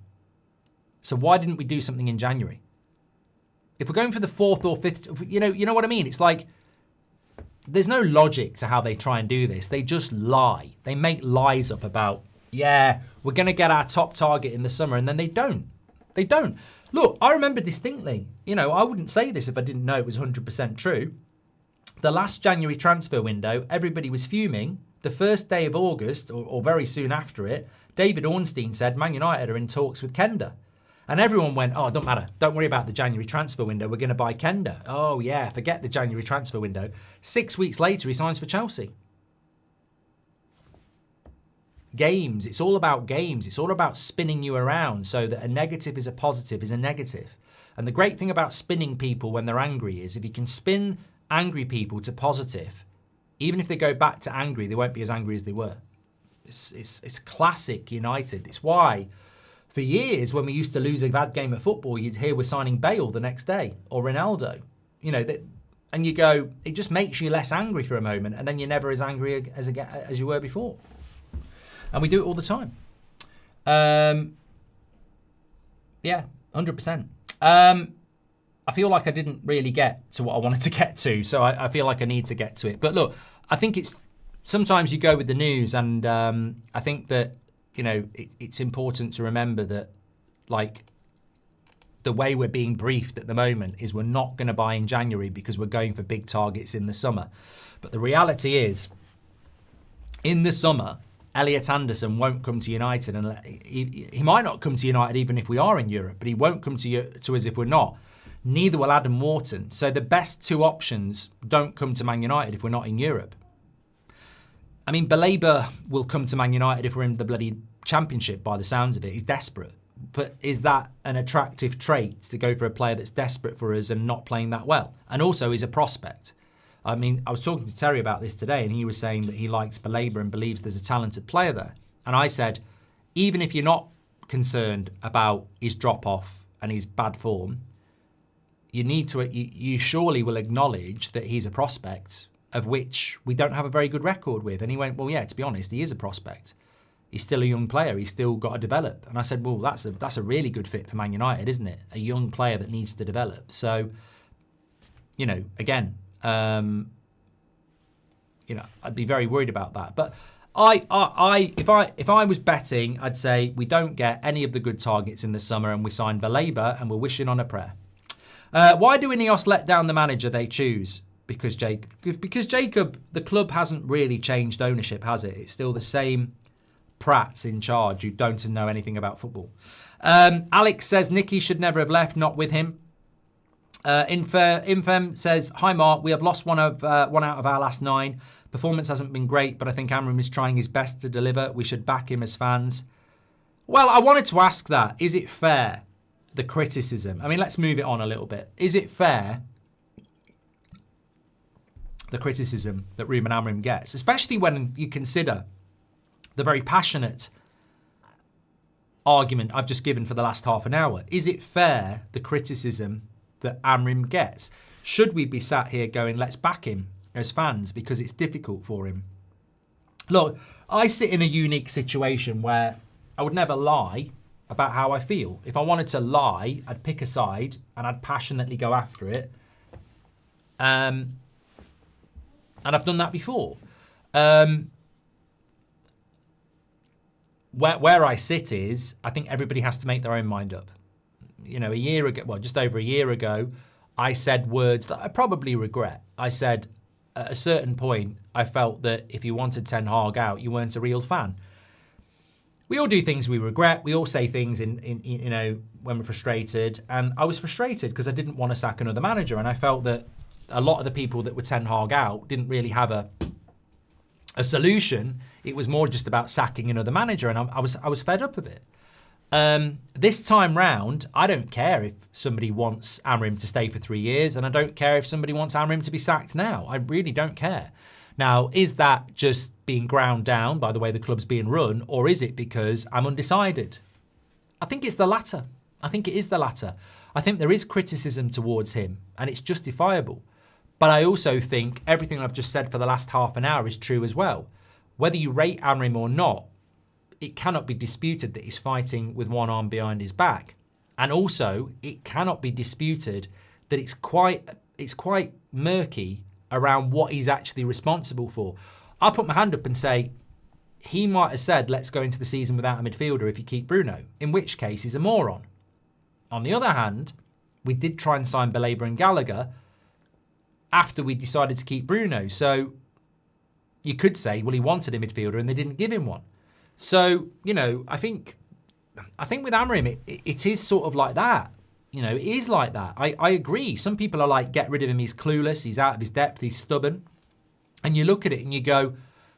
So why didn't we do something in January? If we're going for the fourth or fifth, you know what I mean? It's like there's no logic to how they try and do this. They just lie. They make lies up about, yeah, we're going to get our top target in the summer, and then they don't. They don't. Look, I remember distinctly, I wouldn't say this if I didn't know it was 100% true. The last January transfer window, everybody was fuming. The first day of August, or very soon after it, David Ornstein said Man United are in talks with Kenda. And everyone went, oh, don't matter. Don't worry about the January transfer window. We're going to buy Kenda. Oh, yeah, forget the January transfer window. 6 weeks later, he signs for Chelsea. Games. It's all about games. It's all about spinning you around so that a negative is a positive is a negative. And the great thing about spinning people when they're angry is if you can spin angry people to positive, even if they go back to angry, they won't be as angry as they were. It's classic United. It's why for years when we used to lose a bad game of football, you'd hear we're signing Bale the next day or Ronaldo. And you go, it just makes you less angry for a moment, and then you're never as angry as you were before. And we do it all the time. Yeah, 100%. I feel like I didn't really get to what I wanted to get to, so I feel like I need to get to it. But look, I think it's sometimes you go with the news, and I think that it's important to remember that, like, the way we're being briefed at the moment is we're not going to buy in January because we're going for big targets in the summer. But the reality is, in the summer, Elliot Anderson won't come to United, and he might not come to United even if we are in Europe, but he won't come to us if we're not. Neither will Adam Wharton. So the best two options don't come to Man United if we're not in Europe. I mean, Baleba will come to Man United if we're in the bloody Championship by the sounds of it. He's desperate. But is that an attractive trait to go for a player that's desperate for us and not playing that well? And also he's a prospect. I mean, I was talking to Terry about this today and he was saying that he likes Baleba and believes there's a talented player there. And I said, even if you're not concerned about his drop-off and his bad form, you surely will acknowledge that he's a prospect of which we don't have a very good record with. And he went, well, yeah, to be honest, he is a prospect. He's still a young player. He's still got to develop. And I said, well, that's a really good fit for Man United, isn't it? A young player that needs to develop. So, again, I'd be very worried about that. But if I was betting, I'd say we don't get any of the good targets in the summer and we sign Baleba and we're wishing on a prayer. Why do INEOS let down the manager they choose? Because Jacob, the club hasn't really changed ownership, has it? It's still the same prats in charge who don't know anything about football. Alex says Nicky should never have left, not with him. Infem says, hi Mark, we have lost one out of our last 9. Performance hasn't been great, but I think Amorim is trying his best to deliver. We should back him as fans. Well, I wanted to ask that. Is it fair, the criticism? I mean, let's move it on a little bit. Is it fair, the criticism that Ruben Amorim gets, especially when you consider the very passionate argument I've just given for the last half an hour? Is it fair, the criticism that Amorim gets? Should we be sat here going, let's back him as fans because it's difficult for him? Look, I sit in a unique situation where I would never lie about how I feel. If I wanted to lie, I'd pick a side and I'd passionately go after it. And I've done that before. Where I sit is, I think everybody has to make their own mind up. A year ago, well, just over a year ago, I said words that I probably regret. I said, at a certain point, I felt that if you wanted Ten Hag out, you weren't a real fan. We all do things we regret. We all say things when we're frustrated. And I was frustrated because I didn't want to sack another manager. And I felt that a lot of the people that were Ten Hag out didn't really have a solution. It was more just about sacking another manager, and I was fed up of it. This time round, I don't care if somebody wants Amorim to stay for 3 years, and I don't care if somebody wants Amorim to be sacked now. I really don't care. Now, is that just being ground down by the way the club's being run, or is it because I'm undecided? I think it's the latter. I think it is the latter. I think there is criticism towards him, and it's justifiable. But I also think everything I've just said for the last half an hour is true as well. Whether you rate Amorim or not, it cannot be disputed that he's fighting with one arm behind his back. And also, it cannot be disputed that it's quite murky around what he's actually responsible for. I'll put my hand up and say, he might have said, let's go into the season without a midfielder if you keep Bruno, in which case he's a moron. On the other hand, we did try and sign Baleba and Gallagher after we decided to keep Bruno. So you could say, well, he wanted a midfielder and they didn't give him one. So, I think with Amorim, it is sort of like that. It is like that. I agree. Some people are like, get rid of him. He's clueless. He's out of his depth. He's stubborn. And you look at it and you go,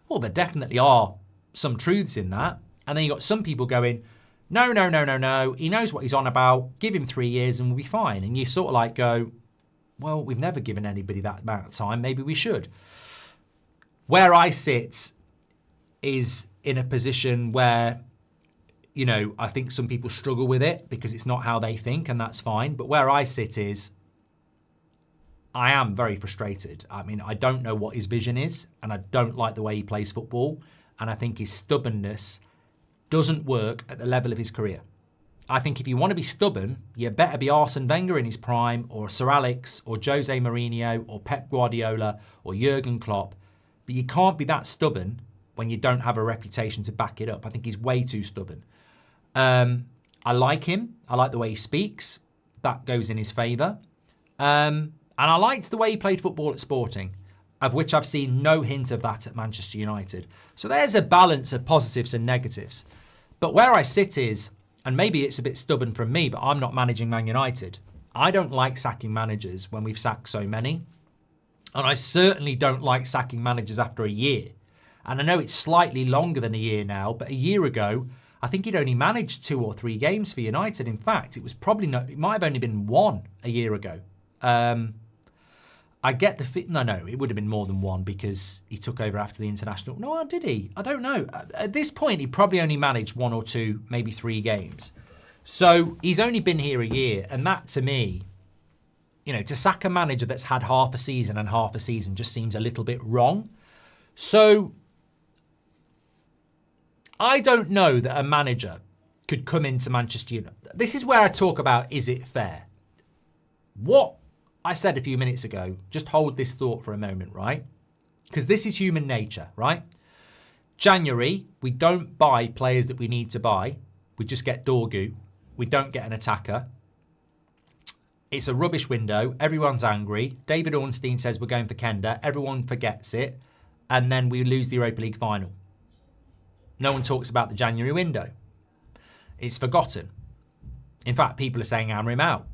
well, there definitely are some truths in that. And then you got some people going, no. He knows what he's on about. Give him 3 years and we'll be fine. And you sort of like go, well, we've never given anybody that amount of time. Maybe we should. Where I sit is in a position where, I think some people struggle with it because it's not how they think, and that's fine. But where I sit is, I am very frustrated. I mean, I don't know what his vision is, and I don't like the way he plays football. And I think his stubbornness doesn't work at the level of his career. I think if you want to be stubborn, you better be Arsene Wenger in his prime, or Sir Alex, or Jose Mourinho, or Pep Guardiola, or Jurgen Klopp. But you can't be that stubborn when you don't have a reputation to back it up. I think he's way too stubborn. I like him. I like the way he speaks. That goes in his favour. And I liked the way he played football at Sporting, of which I've seen no hint of that at Manchester United. So there's a balance of positives and negatives. But where I sit is, and maybe it's a bit stubborn from me, but I'm not managing Man United. I don't like sacking managers when we've sacked so many. And I certainly don't like sacking managers after a year. And I know it's slightly longer than a year now, but a year ago, I think he'd only managed 2 or 3 games for United. In fact, it was probably not, it might have only been 1 a year ago. I get the no, it would have been more than 1 because he took over after the international. No, did he? I don't know. At this point, he probably only managed 1 or 2, maybe 3 games. So he's only been here a year, and that to me, you know, to sack a manager that's had half a season and half a season just seems a little bit wrong. So I don't know that a manager could come into Manchester United. This is where I talk about, is it fair? What I said a few minutes ago, just hold this thought for a moment, right? Because this is human nature, right? January, we don't buy players that we need to buy. We just get Dorgu. We don't get an attacker. It's a rubbish window. Everyone's angry. David Ornstein says we're going for Kenda. Everyone forgets it. And then we lose the Europa League final. No one talks about the January window. It's forgotten. In fact, people are saying Amorim out.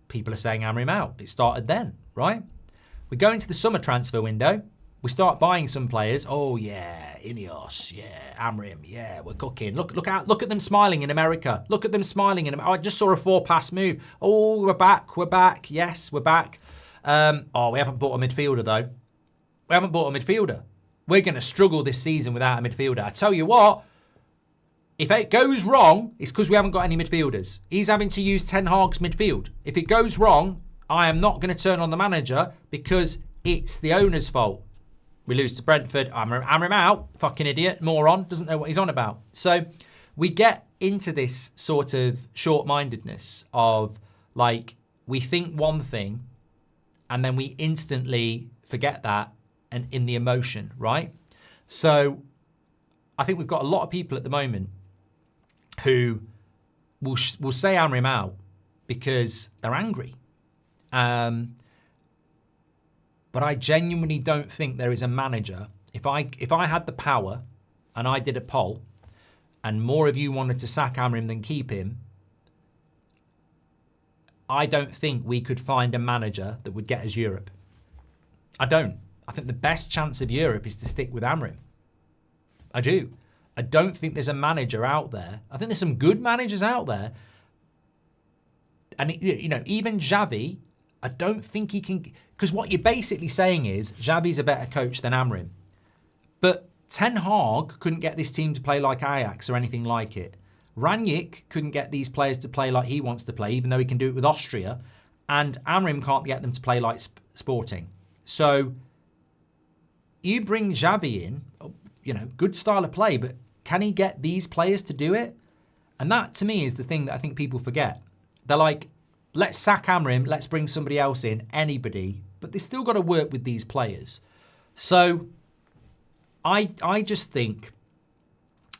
People are saying Amorim out. It started then, right? We go into the summer transfer window. We start buying some players. Oh yeah, INEOS, yeah, Amorim, yeah, we're cooking. Look at them smiling in America. Look at them smiling in America. I just saw a 4-pass move. Oh, we're back. Yes, we're back. Oh, we haven't bought a midfielder though. We haven't bought a midfielder. We're going to struggle this season without a midfielder. I tell you what, if it goes wrong, it's because we haven't got any midfielders. He's having to use Ten Hag's midfield. If it goes wrong, I am not going to turn on the manager because it's the owner's fault. We lose to Brentford. Amorim out. Fucking idiot. Moron. Doesn't know what he's on about. So we get into this sort of short-mindedness of like, we think one thing and then we instantly forget that and in the emotion, right? So I think we've got a lot of people at the moment who will say Amorim out because they're angry. But I genuinely don't think there is a manager. If I had the power and I did a poll and more of you wanted to sack Amorim than keep him, I don't think we could find a manager that would get us Europe. I don't. I think the best chance of Europe is to stick with Amorim. I do. I don't think there's a manager out there. I think there's some good managers out there. And, you know, even Xavi, I don't think he can... Because what you're basically saying is Xavi's a better coach than Amorim. But Ten Hag couldn't get this team to play like Ajax or anything like it. Rangnick couldn't get these players to play like he wants to play, even though he can do it with Austria. And Amorim can't get them to play like Sporting. So you bring Xavi in, you know, good style of play, but can he get these players to do it? And that, to me, is the thing that I think people forget. They're like, let's sack Amorim, let's bring somebody else in, anybody, but they still got to work with these players. So I just think,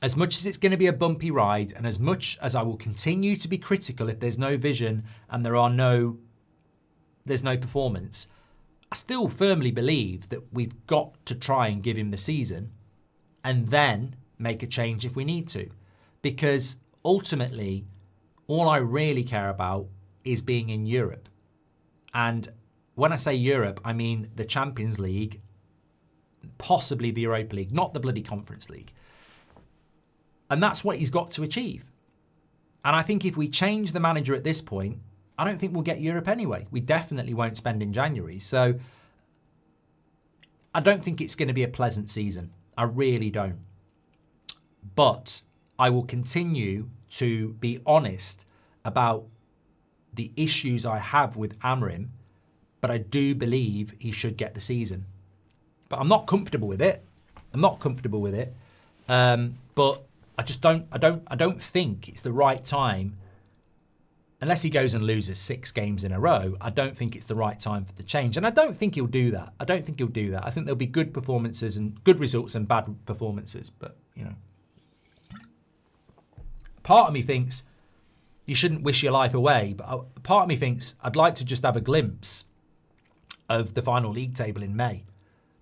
as much as it's going to be a bumpy ride, and as much as I will continue to be critical if there's no vision and there's no performance, I still firmly believe that we've got to try and give him the season and then make a change if we need to. Because ultimately, all I really care about is being in Europe. And when I say Europe, I mean the Champions League, possibly the Europa League, not the bloody Conference League. And that's what he's got to achieve. And I think if we change the manager at this point, I don't think we'll get Europe anyway. We definitely won't spend in January. So I don't think it's going to be a pleasant season. I really don't. But I will continue to be honest about the issues I have with Amorim, but I do believe he should get the season. But I'm not comfortable with it. But I just don't think it's the right time. Unless he goes and loses 6 games in a row, I don't think it's the right time for the change. And I don't think he'll do that. I think there'll be good performances and good results and bad performances. But, you know, part of me thinks you shouldn't wish your life away. But part of me thinks I'd like to just have a glimpse of the final league table in May,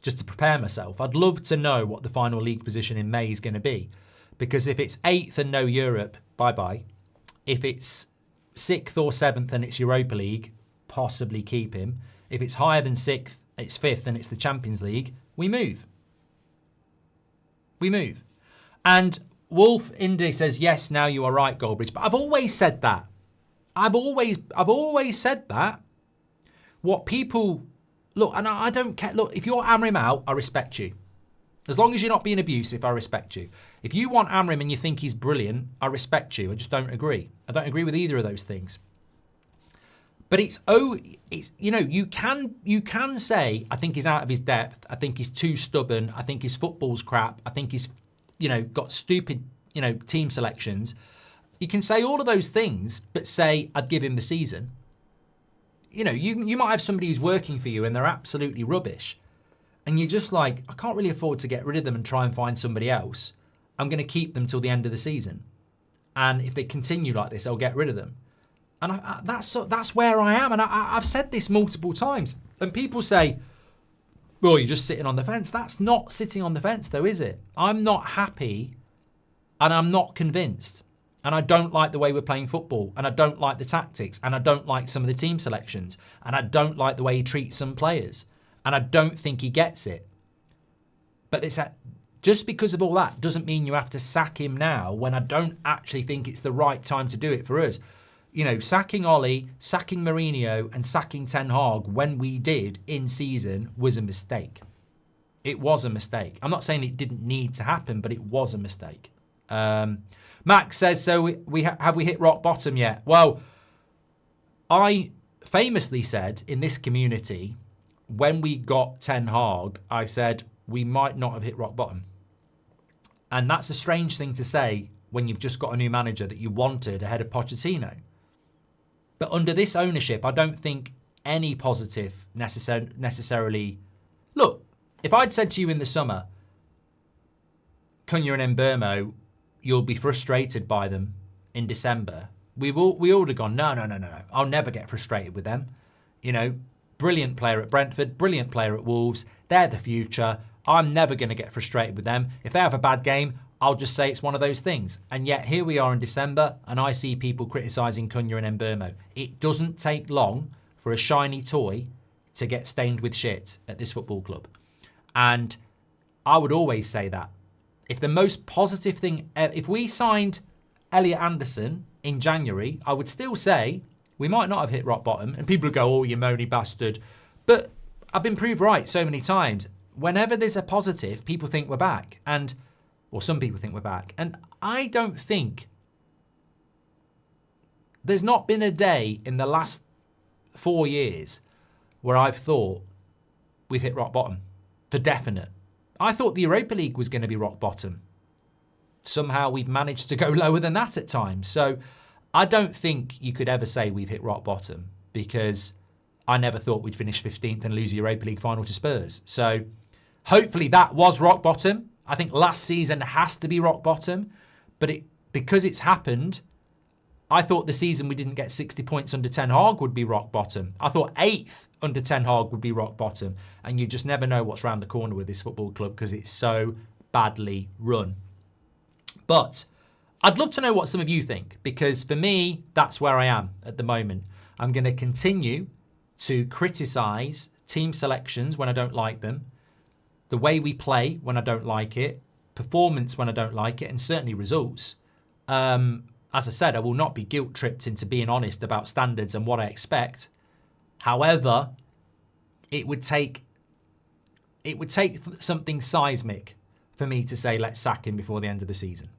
just to prepare myself. I'd love to know what the final league position in May is going to be. Because if it's 8th and no Europe, bye-bye. If it's 6th or 7th and it's Europa League, possibly keep him. If it's higher than 6th, it's 5th and it's the Champions League, we move. We move. And Wolf Indy says, yes, now you are right, Goldbridge. But I've always said that. I've always said that. What people... Look, and I don't care. Look, if you're Amorim out, I respect you. As long as you're not being abusive, I respect you. If you want Amorim and you think he's brilliant, I respect you. I just don't agree. I don't agree with either of those things. But it's you know, you can say, I think he's out of his depth. I think he's too stubborn. I think his football's crap. I think he's, you know, got stupid, you know, team selections. You can say all of those things, but say, I'd give him the season. You know, you might have somebody who's working for you and they're absolutely rubbish. And you're just like, I can't really afford to get rid of them and try and find somebody else. I'm going to keep them till the end of the season. And if they continue like this, I'll get rid of them. And that's where I am. And I've said this multiple times. And people say, well, you're just sitting on the fence. That's not sitting on the fence, though, is it? I'm not happy and I'm not convinced. And I don't like the way we're playing football. And I don't like the tactics. And I don't like some of the team selections. And I don't like the way he treats some players. And I don't think he gets it. But it's just because of all that doesn't mean you have to sack him now when I don't actually think it's the right time to do it for us. You know, sacking Ollie, sacking Mourinho and sacking Ten Hag when we did in season was a mistake. It was a mistake. I'm not saying it didn't need to happen, but it was a mistake. Max says, so have we hit rock bottom yet? Well, I famously said in this community, when we got Ten Hag, I said, we might not have hit rock bottom. And that's a strange thing to say when you've just got a new manager that you wanted ahead of Pochettino. But under this ownership, I don't think any positive necessarily... Look, if I'd said to you in the summer, Cunha and Mbeumo, you'll be frustrated by them in December, we would have gone, no. I'll never get frustrated with them. You know, brilliant player at Brentford, brilliant player at Wolves. They're the future. I'm never going to get frustrated with them. If they have a bad game, I'll just say it's one of those things. And yet here we are in December and I see people criticising Cunha and Mbeumo. It doesn't take long for a shiny toy to get stained with shit at this football club. And I would always say that. If the most positive thing, if we signed Elliot Anderson in January, I would still say we might not have hit rock bottom. And people would go, oh, you moany bastard. But I've been proved right so many times. Whenever there's a positive, people think we're back. Or some people think we're back. And I don't think there's not been a day in the last 4 years where I've thought we've hit rock bottom for definite. I thought the Europa League was going to be rock bottom. Somehow we've managed to go lower than that at times. So I don't think you could ever say we've hit rock bottom because I never thought we'd finish 15th and lose the Europa League final to Spurs. So hopefully that was rock bottom. I think last season has to be rock bottom. But because it's happened, I thought the season we didn't get 60 points under Ten Hag would be rock bottom. I thought 8th under Ten Hag would be rock bottom. And you just never know what's around the corner with this football club because it's so badly run. But I'd love to know what some of you think because for me, that's where I am at the moment. I'm going to continue to criticise team selections when I don't like them, the way we play when I don't like it, performance when I don't like it, and certainly results. As I said, I will not be guilt-tripped into being honest about standards and what I expect. However, it would take something seismic for me to say let's sack him before the end of the season.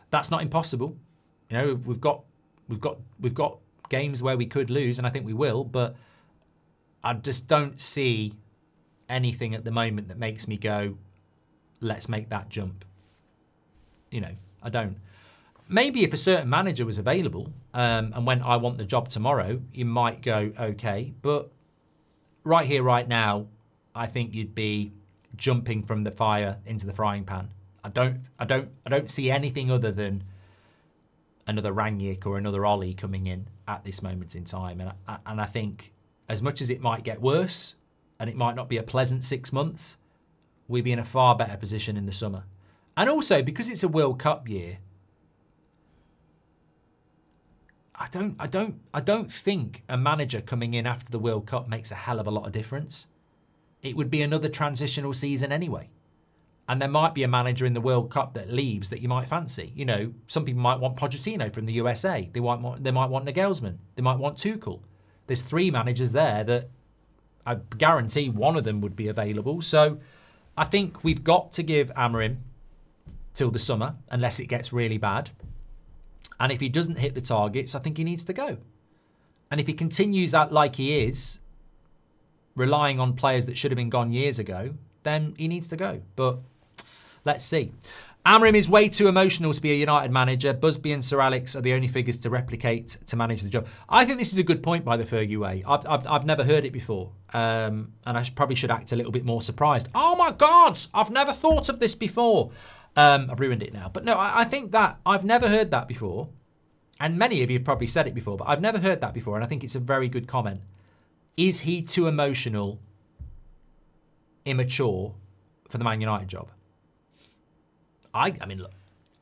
That's not impossible. You know, we've got games where we could lose, and I think we will, but I just don't see anything at the moment that makes me go, let's make that jump. You know, I don't. Maybe if a certain manager was available and went, I want the job tomorrow, you might go, okay. But right here, right now, I think you'd be jumping from the fire into the frying pan. I don't see anything other than another Rangnick or another Ollie coming in at this moment in time. And I think as much as it might get worse and it might not be a pleasant 6 months, we'd be in a far better position in the summer. And also because it's a World Cup year, I don't think a manager coming in after the World Cup makes a hell of a lot of difference. It would be another transitional season anyway. And there might be a manager in the World Cup that leaves that you might fancy. You know, some people might want Pochettino from the USA. They might want Nagelsmann. They might want Tuchel. There's 3 managers there that I guarantee one of them would be available. So I think we've got to give Amorim till the summer, unless it gets really bad. And if he doesn't hit the targets, I think he needs to go. And if he continues that like he is, relying on players that should have been gone years ago, then he needs to go. But let's see. Amorim is way too emotional to be a United manager. Busby and Sir Alex are the only figures to replicate to manage the job. I think this is a good point by the Fergie way. I've never heard it before. And I probably should act a little bit more surprised. Oh my God, I've never thought of this before. I've ruined it now. But no, I think that I've never heard that before. And many of you have probably said it before, but I've never heard that before. And I think it's a very good comment. Is he too emotional, immature for the Man United job? I mean, look,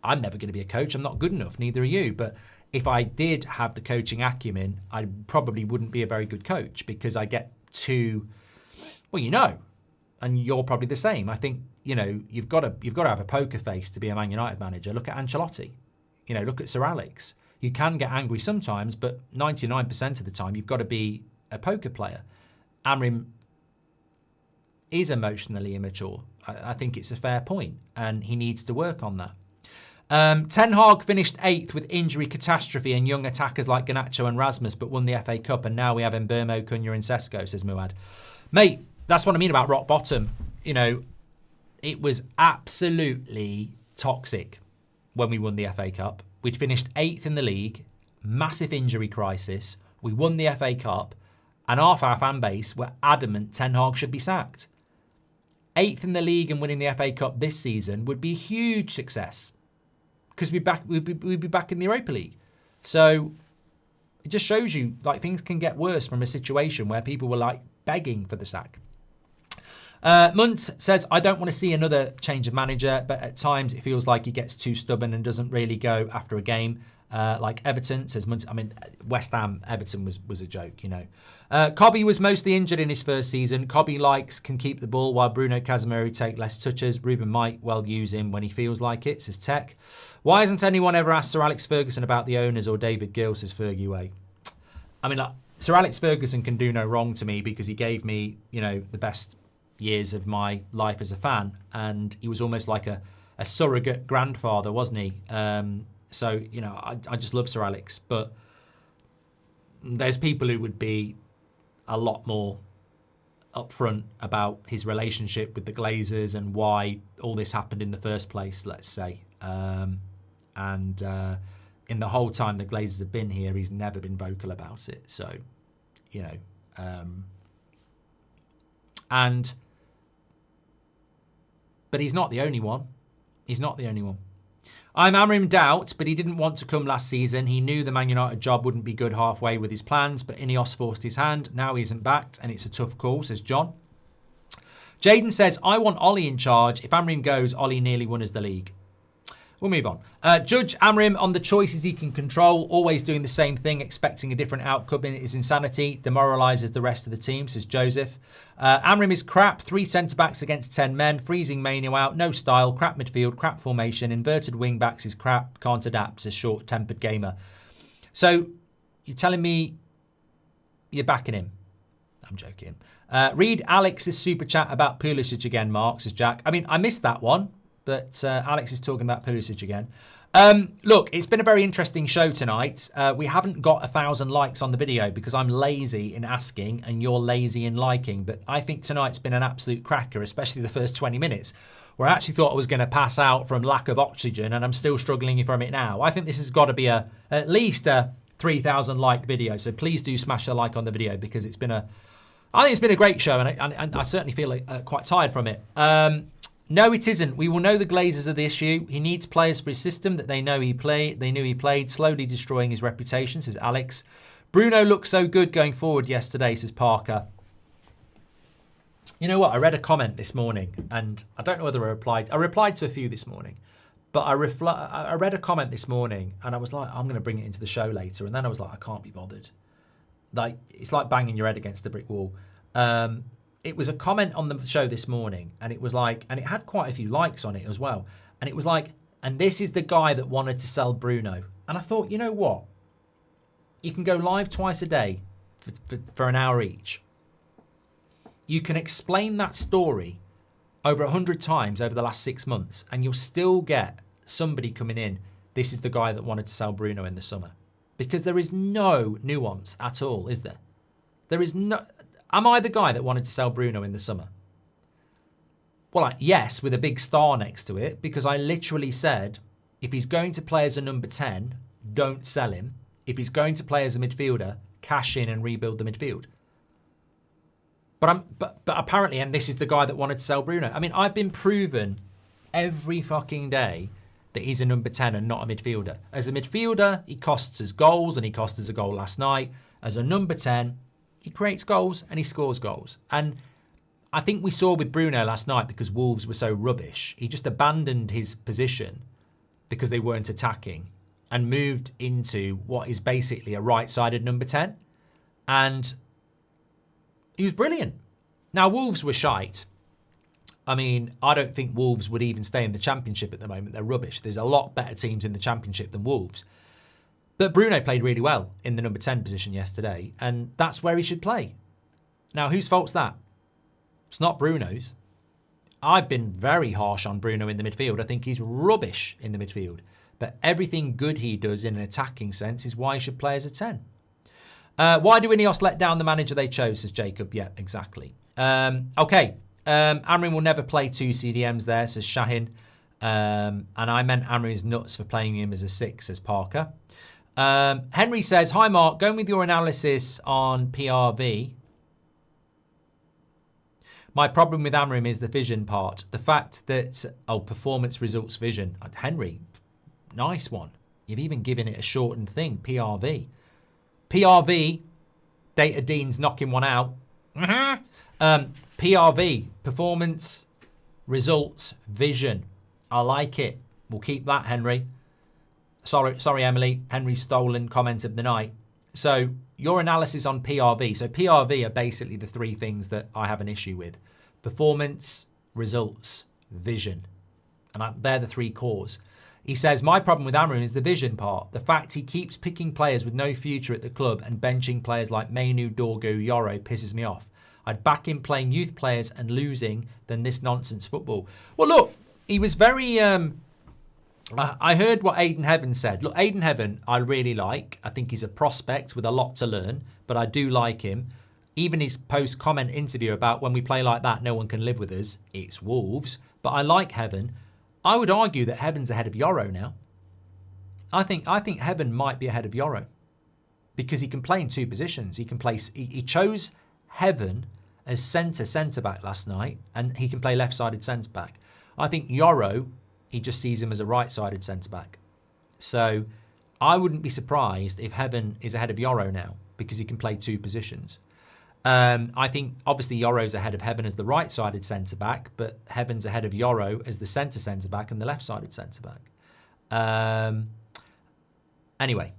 I'm never going to be a coach. I'm not good enough. Neither are you. But if I did have the coaching acumen, I probably wouldn't be a very good coach because I get too, well, you know, and you're probably the same. I think, you know, you've got to have a poker face to be a Man United manager. Look at Ancelotti. You know, look at Sir Alex. You can get angry sometimes, but 99% of the time, you've got to be a poker player. Amorim is emotionally immature. I think it's a fair point, and he needs to work on that. Ten Hag finished 8th with injury catastrophe and young attackers like Garnacho and Rasmus, but won the FA Cup, and now we have Mbeumo, Cunha and Sesko, says Muad. Mate, that's what I mean about rock bottom. You know, it was absolutely toxic when we won the FA Cup. We'd finished 8th in the league, massive injury crisis. We won the FA Cup, and half our fan base were adamant Ten Hag should be sacked. 8th in the league and winning the FA Cup this season would be a huge success because we'd be back in the Europa League. So it just shows you like things can get worse from a situation where people were like begging for the sack. Munt says, I don't want to see another change of manager, but at times it feels like he gets too stubborn and doesn't really go after a game. Like Everton, says Munt. I mean, West Ham, Everton was a joke, you know. Cobby was mostly injured in his first season. Cobby can keep the ball while Bruno Casemiro take less touches. Ruben might well use him when he feels like it, says Tech. Why hasn't anyone ever asked Sir Alex Ferguson about the owners or David Gill, says Fergie Way. I mean, like, Sir Alex Ferguson can do no wrong to me because he gave me, you know, the best years of my life as a fan, and he was almost like a surrogate grandfather, wasn't he? So, you know, I just love Sir Alex, but there's people who would be a lot more upfront about his relationship with the Glazers and why all this happened in the first place, let's say. In the whole time the Glazers have been here, he's never been vocal about it. So, you know, but he's not the only one. He's not the only one. I'm Amorim doubt, but he didn't want to come last season. He knew the Man United job wouldn't be good halfway with his plans, but INEOS forced his hand. Now he isn't backed, and it's a tough call, says John. Jaden says, I want Ollie in charge. If Amorim goes, Ollie nearly won us the league. We'll move on. Judge Amorim on the choices he can control, always doing the same thing, expecting a different outcome is insanity, demoralises the rest of the team, says Joseph. Amorim is crap, 3 centre-backs against 10 men, freezing Manu out, no style, crap midfield, crap formation, inverted wing-backs is crap, can't adapt, says short-tempered gamer. So, you're telling me you're backing him? I'm joking. Read Alex's super chat about Pulisic again, Mark, says Jack. I mean, I missed that one. But Alex is talking about Pulisic again. Look, it's been a very interesting show tonight. We haven't got 1,000 likes on the video because I'm lazy in asking and you're lazy in liking. But I think tonight's been an absolute cracker, especially the first 20 minutes, where I actually thought I was going to pass out from lack of oxygen and I'm still struggling from it now. I think this has got to be at least a 3,000 like video. So please do smash the like on the video because I think it's been a great show and I certainly feel quite tired from it. No, it isn't. We will know the Glazers are the issue. He needs players for his system that they knew he played, slowly destroying his reputation, says Alex. Bruno looked so good going forward yesterday, says Parker. You know what? I read a comment this morning, and I don't know whether I replied. I replied to a few this morning, but I read a comment this morning, and I was like, I'm going to bring it into the show later. And then I was like, I can't be bothered. Like, it's like banging your head against the brick wall. it was a comment on the show this morning, and it was like, and it had quite a few likes on it as well. And it was like, and this is the guy that wanted to sell Bruno. And I thought, you know what? You can go live twice a day for an hour each. You can explain that story over 100 times over the last 6 months, and you'll still get somebody coming in. This is the guy that wanted to sell Bruno in the summer. Because there is no nuance at all, is there? There is no... Am I the guy that wanted to sell Bruno in the summer? Well, yes, with a big star next to it, because I literally said, if he's going to play as a number 10, don't sell him. If he's going to play as a midfielder, cash in and rebuild the midfield. But apparently, and this is the guy that wanted to sell Bruno. I mean, I've been proven every fucking day that he's a number 10 and not a midfielder. As a midfielder, he costs us goals, and he cost us a goal last night. As a number 10, he creates goals and he scores goals. And I think we saw with Bruno last night, because Wolves were so rubbish, he just abandoned his position because they weren't attacking and moved into what is basically a right-sided number 10. And he was brilliant. Now, Wolves were shite. I mean, I don't think Wolves would even stay in the Championship at the moment. They're rubbish. There's a lot better teams in the Championship than Wolves. But Bruno played really well in the number 10 position yesterday, and that's where he should play. Now, whose fault's that? It's not Bruno's. I've been very harsh on Bruno in the midfield. I think he's rubbish in the midfield. But everything good he does in an attacking sense is why he should play as a 10. Why do INEOS let down the manager they chose, says Jacob. Yeah, exactly. Okay. Amorim will never play 2 CDMs there, says Shahin. And I meant Amorim's nuts for playing him as a 6, says Parker. Henry says, hi Mark, going with your analysis on PRV. My problem with Amorim is the vision part. The fact that, performance results vision. Henry, nice one. You've even given it a shortened thing, PRV. PRV, Data Dean's knocking one out. PRV, performance, results, vision. I like it. We'll keep that, Henry. Sorry, Emily. Henry's stolen comment of the night. So your analysis on PRV. So PRV are basically the 3 things that I have an issue with. Performance, results, vision. And they're the 3 cores. He says, my problem with Amorim is the vision part. The fact he keeps picking players with no future at the club and benching players like Mainu, Dorgu, Yoro pisses me off. I'd back him playing youth players and losing than this nonsense football. Well, look, he was very... I heard what Aiden Heaven said. Look, Aiden Heaven, I really like. I think he's a prospect with a lot to learn, but I do like him. Even his post-comment interview about when we play like that, no one can live with us. It's Wolves. But I like Heaven. I would argue that Heaven's ahead of Yoro now. I think Heaven might be ahead of Yoro because he can play in 2 positions. He can play. He chose Heaven as centre-back last night, and he can play left-sided centre-back. I think Yoro, he just sees him as a right-sided centre-back. So I wouldn't be surprised if Heaven is ahead of Yoro now because he can play 2 positions. I think, obviously, Yoro's ahead of Heaven as the right-sided centre-back, but Heaven's ahead of Yoro as the centre-back and the left-sided centre-back. Anyway,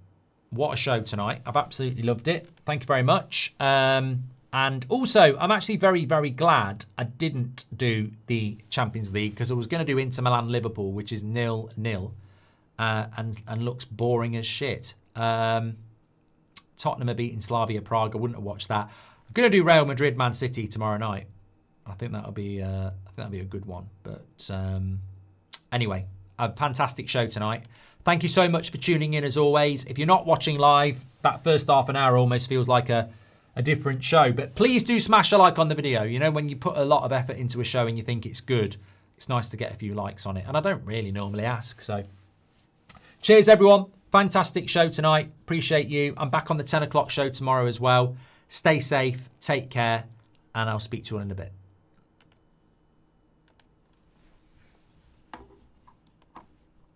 what a show tonight. I've absolutely loved it. Thank you very much. And also, I'm actually very, very glad I didn't do the Champions League because I was going to do Inter Milan-Liverpool, which is 0-0 and looks boring as shit. Tottenham are beating Slavia Prague. I wouldn't have watched that. I'm going to do Real Madrid Man City tomorrow night. I think that'll be a good one. But anyway, a fantastic show tonight. Thank you so much for tuning in as always. If you're not watching live, that first half an hour almost feels like a different show. But please do smash a like on the video. You know, when you put a lot of effort into a show and you think it's good, it's nice to get a few likes on it. And I don't really normally ask. So cheers, everyone. Fantastic show tonight. Appreciate you. I'm back on the 10 o'clock show tomorrow as well. Stay safe, take care, and I'll speak to you all in a bit.